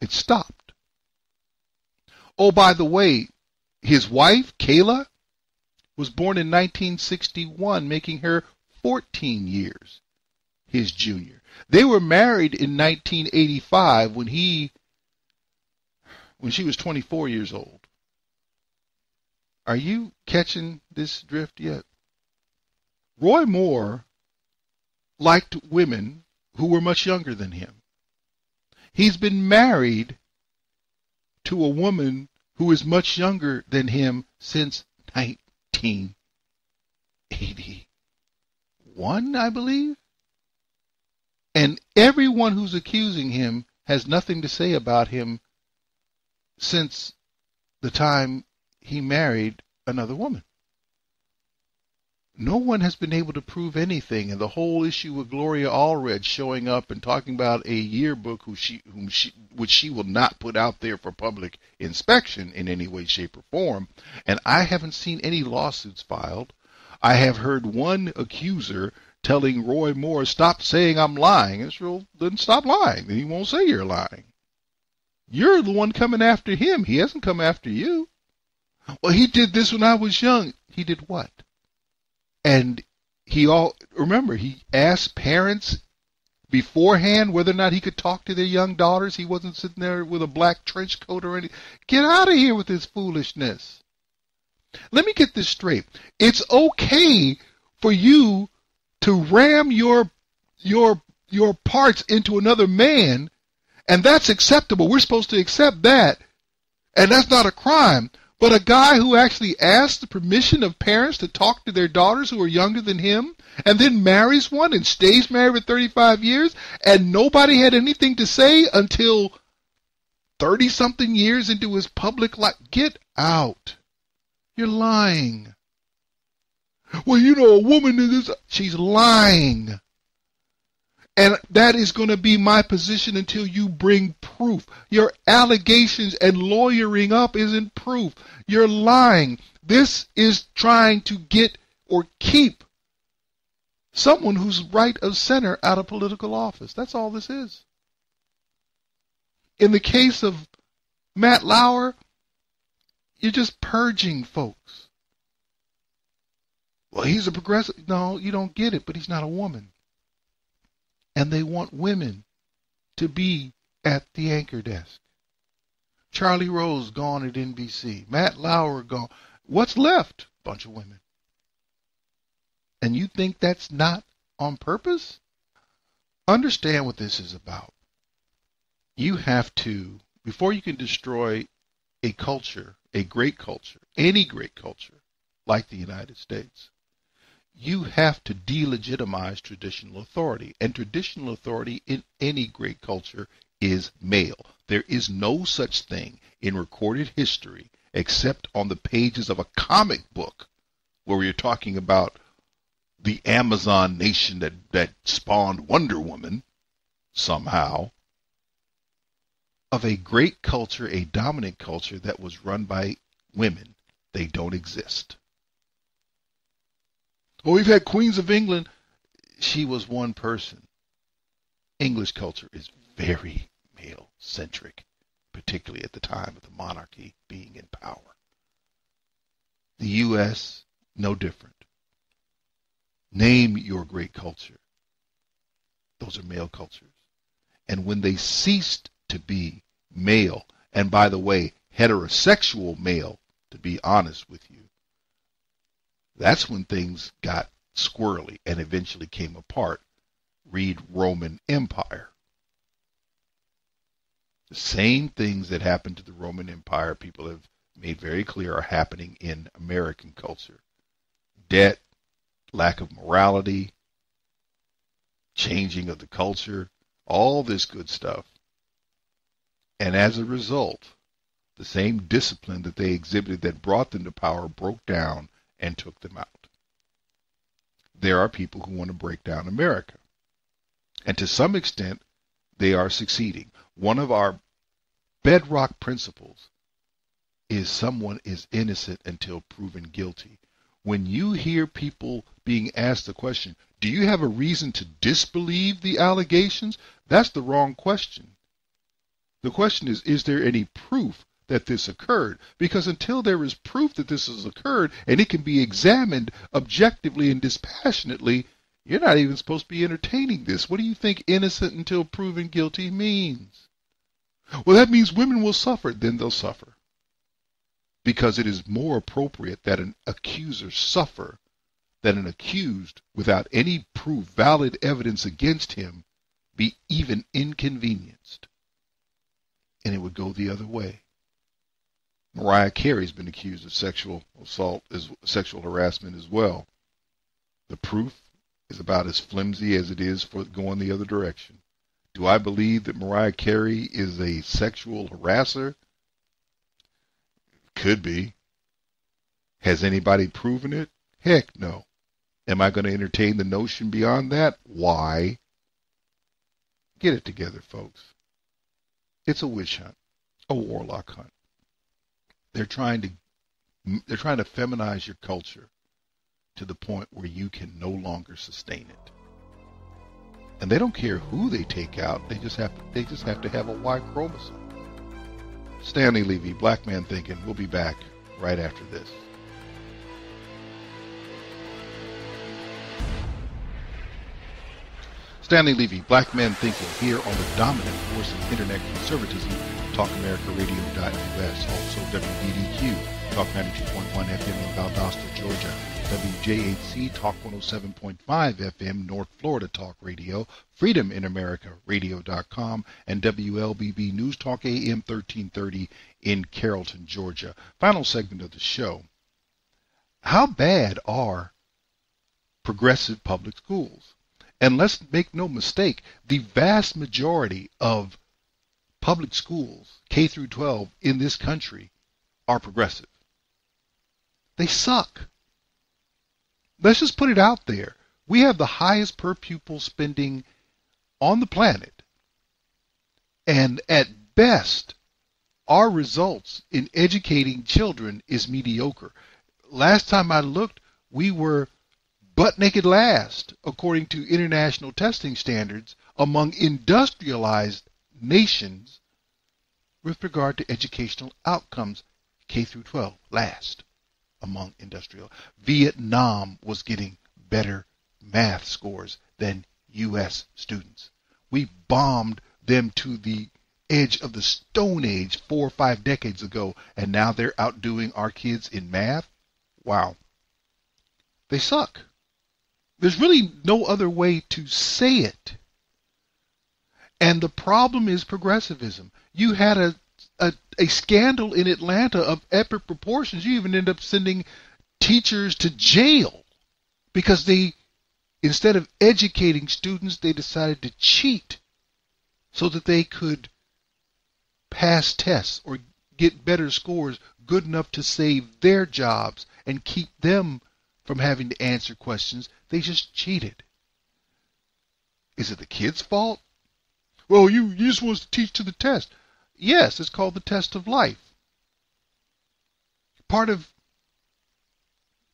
It stopped. Oh, by the way, his wife, Kayla, was born in 1961, making her 14 years his junior. They were married in 1985 when she was 24 years old. Are you catching this drift yet? Roy Moore liked women who were much younger than him. He's been married to a woman who is much younger than him since 1981, I believe. And everyone who's accusing him has nothing to say about him since the time he married another woman. No one has been able to prove anything, and the whole issue with Gloria Allred showing up and talking about a yearbook which she will not put out there for public inspection in any way, shape, or form, and I haven't seen any lawsuits filed. I have heard one accuser telling Roy Moore, "Stop saying I'm lying." Israel, then stop lying. Then he won't say you're lying. You're the one coming after him. He hasn't come after you. Well, he did this when I was young. He did what? And remember, he asked parents beforehand whether or not he could talk to their young daughters. He wasn't sitting there with a black trench coat or anything. Get out of here with this foolishness. Let me get this straight. It's okay for you to ram your parts into another man, and that's acceptable. We're supposed to accept that, and that's not a crime. But a guy who actually asks the permission of parents to talk to their daughters who are younger than him, and then marries one and stays married for 35 years, and nobody had anything to say until 30-something years into his public life. Get out. You're lying. Well, a woman is she's lying. And that is going to be my position until you bring proof. Your allegations and lawyering up isn't proof. You're lying. This is trying to get or keep someone who's right of center out of political office. That's all this is. In the case of Matt Lauer, you're just purging folks. Well, he's a progressive. No, you don't get it, but he's not a woman. And they want women to be at the anchor desk. Charlie Rose gone at NBC. Matt Lauer gone. What's left? Bunch of women. And you think that's not on purpose? Understand what this is about. You have to, before you can destroy a culture, a great culture, any great culture, like the United States, you have to delegitimize traditional authority. And traditional authority in any great culture is male. There is no such thing in recorded history except on the pages of a comic book where we're talking about the Amazon nation that spawned Wonder Woman somehow, of a great culture, a dominant culture that was run by women. They don't exist. Well, we've had Queens of England. She was one person. English culture is very male-centric, particularly at the time of the monarchy being in power. The U.S., no different. Name your great culture. Those are male cultures. And when they ceased to be male, and by the way, heterosexual male, to be honest with you, that's when things got squirrely and eventually came apart. Read Roman Empire. The same things that happened to the Roman Empire, people have made very clear, are happening in American culture. Debt, lack of morality, changing of the culture, all this good stuff. And as a result, the same discipline that they exhibited that brought them to power broke down and took them out. There are people who want to break down America. And to some extent, they are succeeding. One of our bedrock principles is someone is innocent until proven guilty. When you hear people being asked the question, do you have a reason to disbelieve the allegations? That's the wrong question. The question is there any proof that this occurred? Because until there is proof that this has occurred and it can be examined objectively and dispassionately, you're not even supposed to be entertaining this. What do you think innocent until proven guilty means? Well, that means women will suffer. Then they'll suffer. Because it is more appropriate that an accuser suffer than an accused without any proof, valid evidence against him, be even inconvenienced. And it would go the other way. Mariah Carey's been accused of sexual assault, sexual harassment as well. The proof is about as flimsy as it is for going the other direction. Do I believe that Mariah Carey is a sexual harasser? Could be. Has anybody proven it? Heck no. Am I going to entertain the notion beyond that? Why? Get it together, folks. It's a witch hunt, a warlock hunt. They're trying to feminize your culture to the point where you can no longer sustain it. And they don't care who they take out. They just have to have a Y chromosome. Stanley, Levy, Black Man Thinking. We'll be back right after this. Stanley Levy, Black Man Thinking, here on the dominant force of internet conservatism, TalkAmericaRadio.us, also WDDQ, Talk 92.1 FM in Valdosta, Georgia, WJHC, Talk 107.5 FM, North Florida Talk Radio, Freedom in America Radio.com, and WLBB News Talk AM 1330 in Carrollton, Georgia. Final segment of the show. How bad are progressive public schools? And let's make no mistake, the vast majority of public schools, K through 12, in this country are progressive. They suck. Let's just put it out there. We have the highest per pupil spending on the planet. And at best, our results in educating children is mediocre. Last time I looked, we were butt naked last, according to international testing standards, among industrialized nations with regard to educational outcomes. K through 12, last among industrial. Vietnam was getting better math scores than U.S. students. We bombed them to the edge of the Stone Age 4 or 5 decades ago, and now they're outdoing our kids in math? Wow. They suck. There's really no other way to say it. And the problem is progressivism. You had a scandal in Atlanta of epic proportions. You even end up sending teachers to jail because they, instead of educating students, they decided to cheat so that they could pass tests or get better scores good enough to save their jobs and keep them from having to answer questions. They just cheated. Is it the kid's fault? Well, you just want to teach to the test. Yes, it's called the test of life. Part of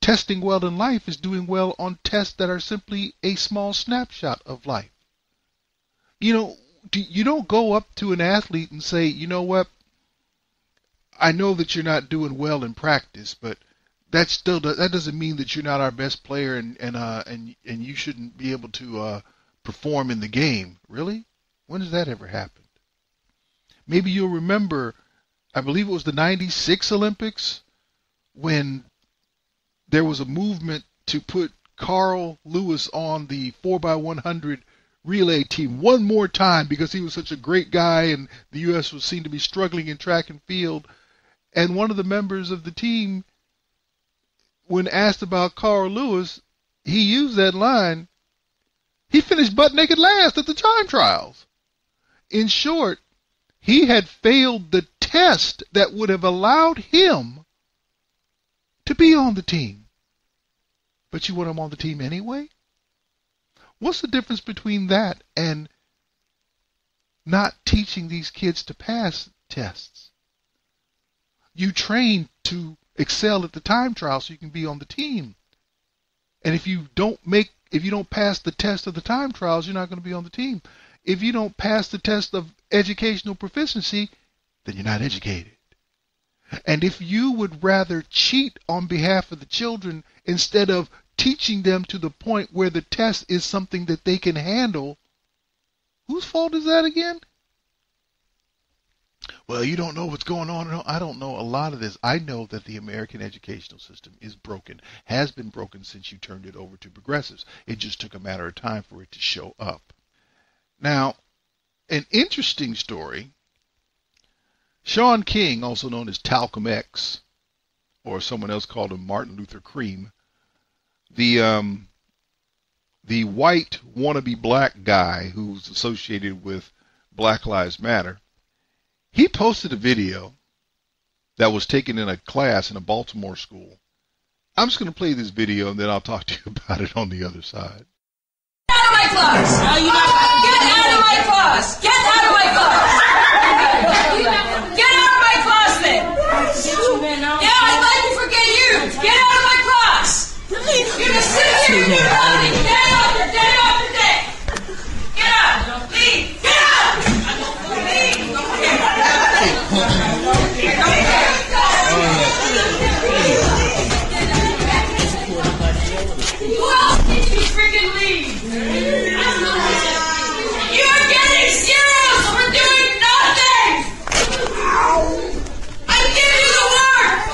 testing well in life is doing well on tests that are simply a small snapshot of life. You know, you don't go up to an athlete and say, you know what, I know that you're not doing well in practice, but that doesn't mean that you're not our best player and you shouldn't be able to perform in the game. Really? When has that ever happened? Maybe you'll remember, I believe it was the 96 Olympics, when there was a movement to put Carl Lewis on the 4x100 relay team one more time because he was such a great guy and the U.S. was seen to be struggling in track and field. And one of the members of the team, when asked about Carl Lewis, he used that line, he finished butt naked last at the time trials. In short, he had failed the test that would have allowed him to be on the team. But you want him on the team anyway? What's the difference between that and not teaching these kids to pass tests? You train to excel at the time trial so you can be on the team. And if you don't pass the test of the time trials, you're not going to be on the team. If you don't pass the test of educational proficiency, then you're not educated. And if you would rather cheat on behalf of the children instead of teaching them to the point where the test is something that they can handle, whose fault is that again? Well, you don't know what's going on. No, I don't know a lot of this. I know that the American educational system is broken, has been broken since you turned it over to progressives. It just took a matter of time for it to show up. Now, an interesting story, Shaun King, also known as Talcum X, or someone else called him Martin Luther Cream, the white wannabe black guy who's associated with Black Lives Matter, he posted a video that was taken in a class in a Baltimore school. I'm just going to play this video and then I'll talk to you about it on the other side. Get out of my class! Get out of my class! Get out of my class! Get out of my class then! Yeah, I'd like to forget you! Get out of my class! You're gonna sit here and do nothing day after day after day! Get out! Leave! Get out! Leave! Who else needs to freaking leave? You're getting zeros for doing nothing! I give you the work!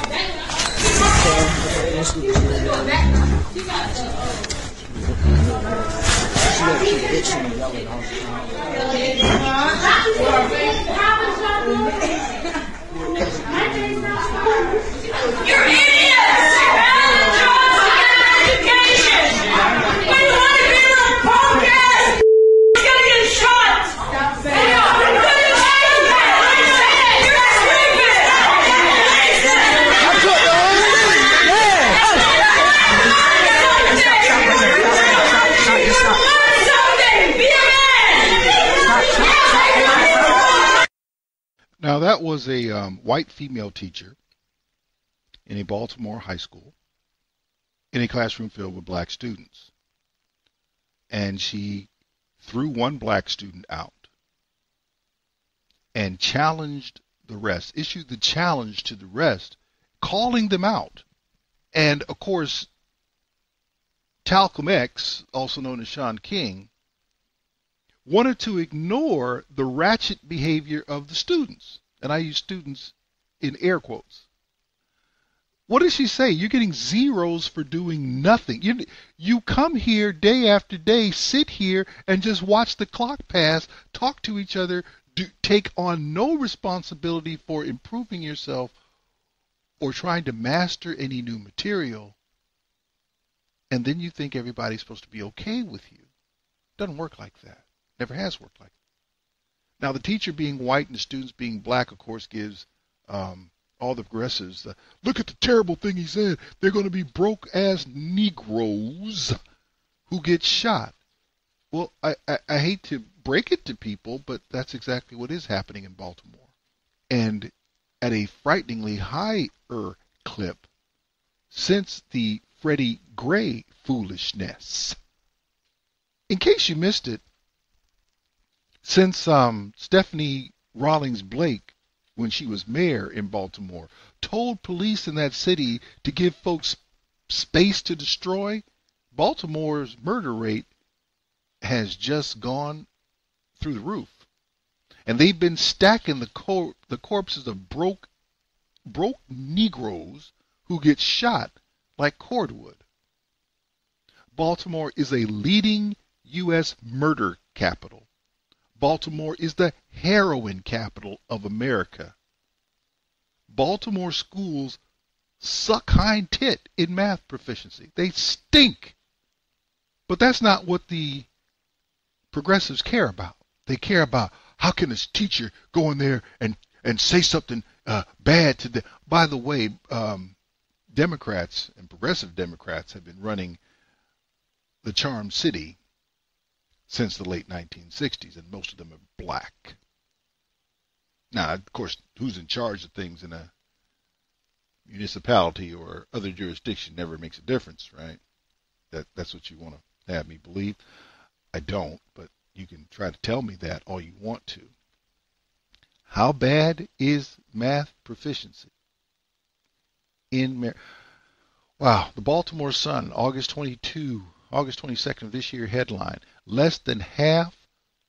You're idiots! Education! When you want to be a little punk ass, you're gonna get shot! Now that was a white female teacher in a Baltimore high school in a classroom filled with black students. And she threw one black student out and challenged the rest, issued the challenge to the rest, calling them out. And of course, Talcum X, also known as Shaun King, wanted to ignore the ratchet behavior of the students. And I use students in air quotes. What does she say? You're getting zeros for doing nothing. You come here day after day, sit here and just watch the clock pass, talk to each other, take on no responsibility for improving yourself or trying to master any new material. And then you think everybody's supposed to be okay with you. Doesn't work like that. Never has worked like that. Now, the teacher being white and the students being black, of course, gives all the progressives, look at the terrible thing he said. They're going to be broke-ass Negroes who get shot. Well, I hate to break it to people, but that's exactly what is happening in Baltimore. And at a frighteningly higher clip since the Freddie Gray foolishness. In case you missed it, since Stephanie Rawlings Blake, when she was mayor in Baltimore, told police in that city to give folks space to destroy, Baltimore's murder rate has just gone through the roof. And they've been stacking the corpses of broke Negroes who get shot like cordwood. Baltimore is a leading U.S. murder capital. Baltimore is the heroin capital of America. Baltimore schools suck hind tit in math proficiency. They stink. But that's not what the progressives care about. They care about how can this teacher go in there and say something bad to them. By the way, Democrats and progressive Democrats have been running the Charm City since the late 1960s, and most of them are black. Now, of course, who's in charge of things in a municipality or other jurisdiction never makes a difference, right? That's what you want to have me believe. I don't, but you can try to tell me that all you want to. How bad is math proficiency in Wow, the Baltimore Sun, August 22nd of this year headline, less than half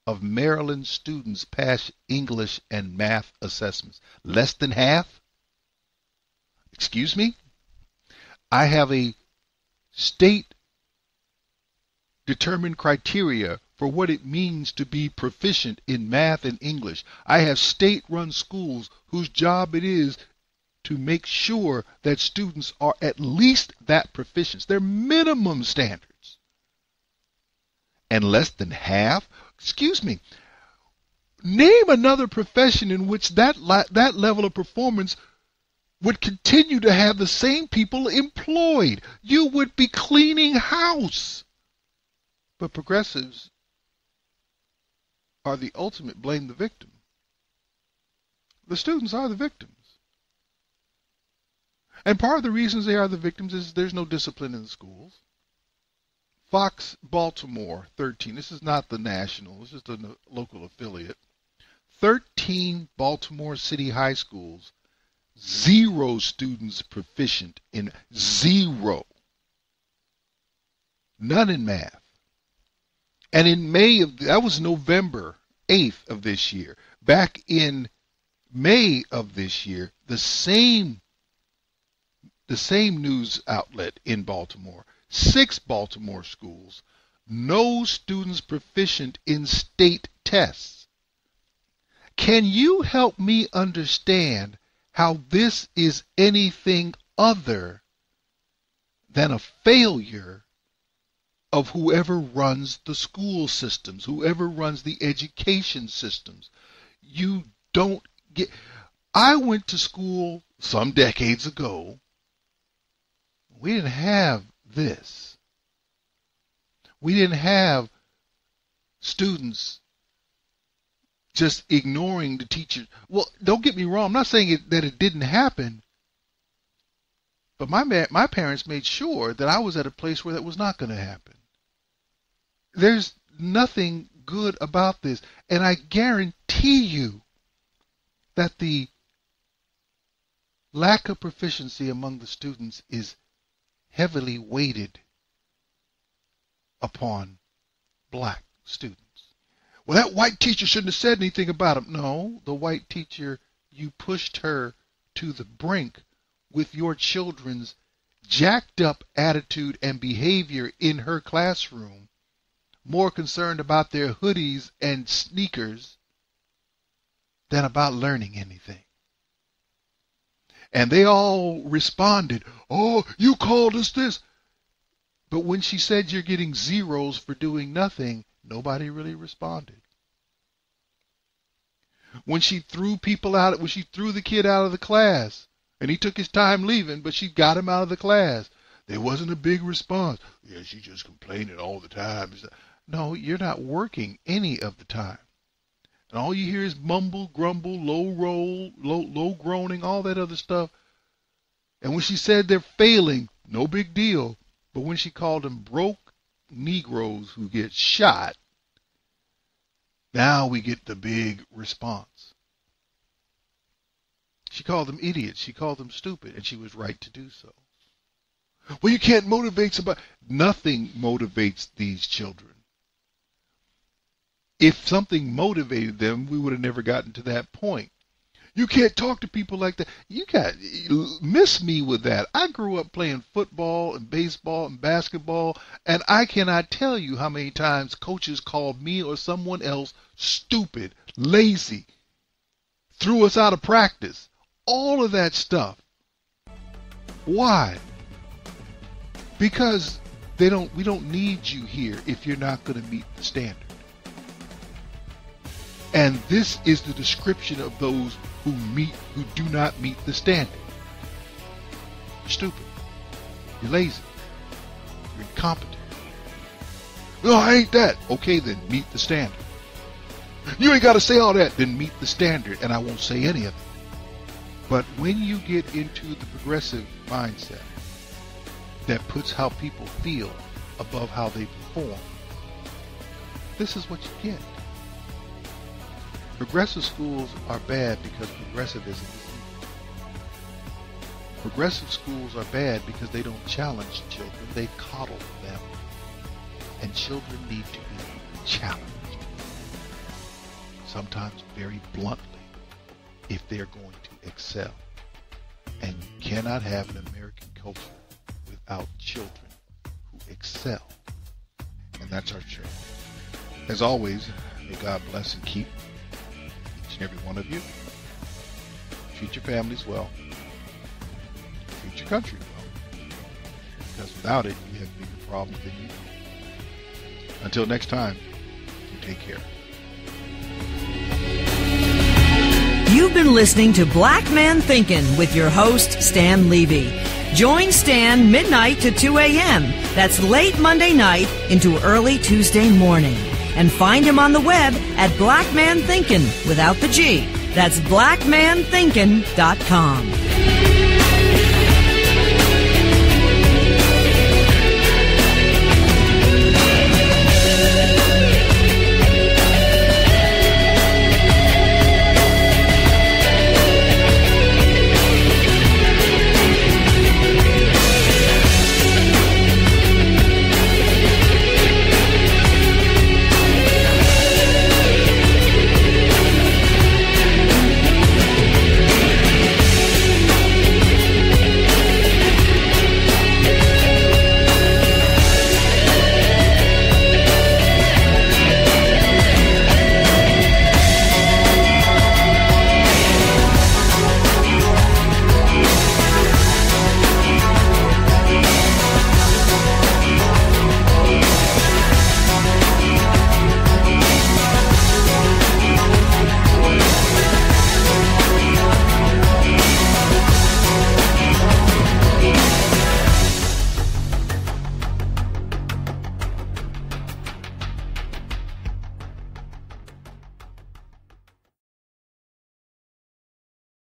of Maryland students pass English and math assessments. Less than half? Excuse me? I have a state-determined criteria for what it means to be proficient in math and English. I have state-run schools whose job it is to make sure that students are at least that proficient. They're minimum standards. And less than half? Excuse me. Name another profession in which that level of performance would continue to have the same people employed. You would be cleaning house. But progressives are the ultimate blame the victim. The students are the victims. And part of the reasons they are the victims is there's no discipline in the schools. Fox Baltimore 13, this is not the national, this is the local affiliate. 13 Baltimore City high schools, 0 students proficient in 0. None in math. And in that was November 8th of this year. Back in May of this year, the same news outlet in Baltimore, 6 Baltimore schools, no students proficient in state tests. Can you help me understand how this is anything other than a failure of whoever runs the school systems, whoever runs the education systems? You don't get... I went to school some decades ago. We didn't have this. We didn't have students just ignoring the teacher. Well, don't get me wrong. I'm not saying that it didn't happen. But my parents made sure that I was at a place where that was not going to happen. There's nothing good about this. And I guarantee you that the lack of proficiency among the students is heavily weighted upon black students. Well, that white teacher shouldn't have said anything about him. No, the white teacher, you pushed her to the brink with your children's jacked up attitude and behavior in her classroom, more concerned about their hoodies and sneakers than about learning anything. And they all responded, oh, you called us this. But when she said you're getting 0s for doing nothing, nobody really responded. When she threw the kid out of the class, and he took his time leaving, but she got him out of the class, there wasn't a big response. Yeah, she just complaining all the time. No, you're not working any of the time. And all you hear is mumble, grumble, low groaning, all that other stuff. And when she said they're failing, no big deal. But when she called them broke Negroes who get shot, now we get the big response. She called them idiots. She called them stupid, and she was right to do so. Well, you can't motivate somebody. Nothing motivates these children. If something motivated them, we would have never gotten to that point. You can't talk to people like that. You got miss me with that. I grew up playing football and baseball and basketball, and I cannot tell you how many times coaches called me or someone else stupid, lazy, threw us out of practice. All of that stuff. Why? Because we don't need you here if you're not going to meet the standard. And this is the description of those who do not meet the standard. You're stupid. You're lazy. You're incompetent. No, I ain't that. Okay, then meet the standard. You ain't got to say all that. Then meet the standard, and I won't say any of it. But when you get into the progressive mindset that puts how people feel above how they perform, this is what you get. Progressive schools are bad because progressivism is evil. Progressive schools are bad because they don't challenge children, they coddle them. And children need to be challenged. Sometimes very bluntly, if they're going to excel. And you cannot have an American culture without children who excel. And that's our journey. As always, may God bless and keep each and every one of you. Treat your families well. Treat your country well. Because without it, you have bigger problems than you know. Until next time, you take care. You've been listening to Black Man Thinkin' with your host, Stan Levy. Join Stan midnight to 2 a.m. That's late Monday night into early Tuesday morning. And find him on the web at Black Man Thinkin' without the G. That's blackmanthinkin.com.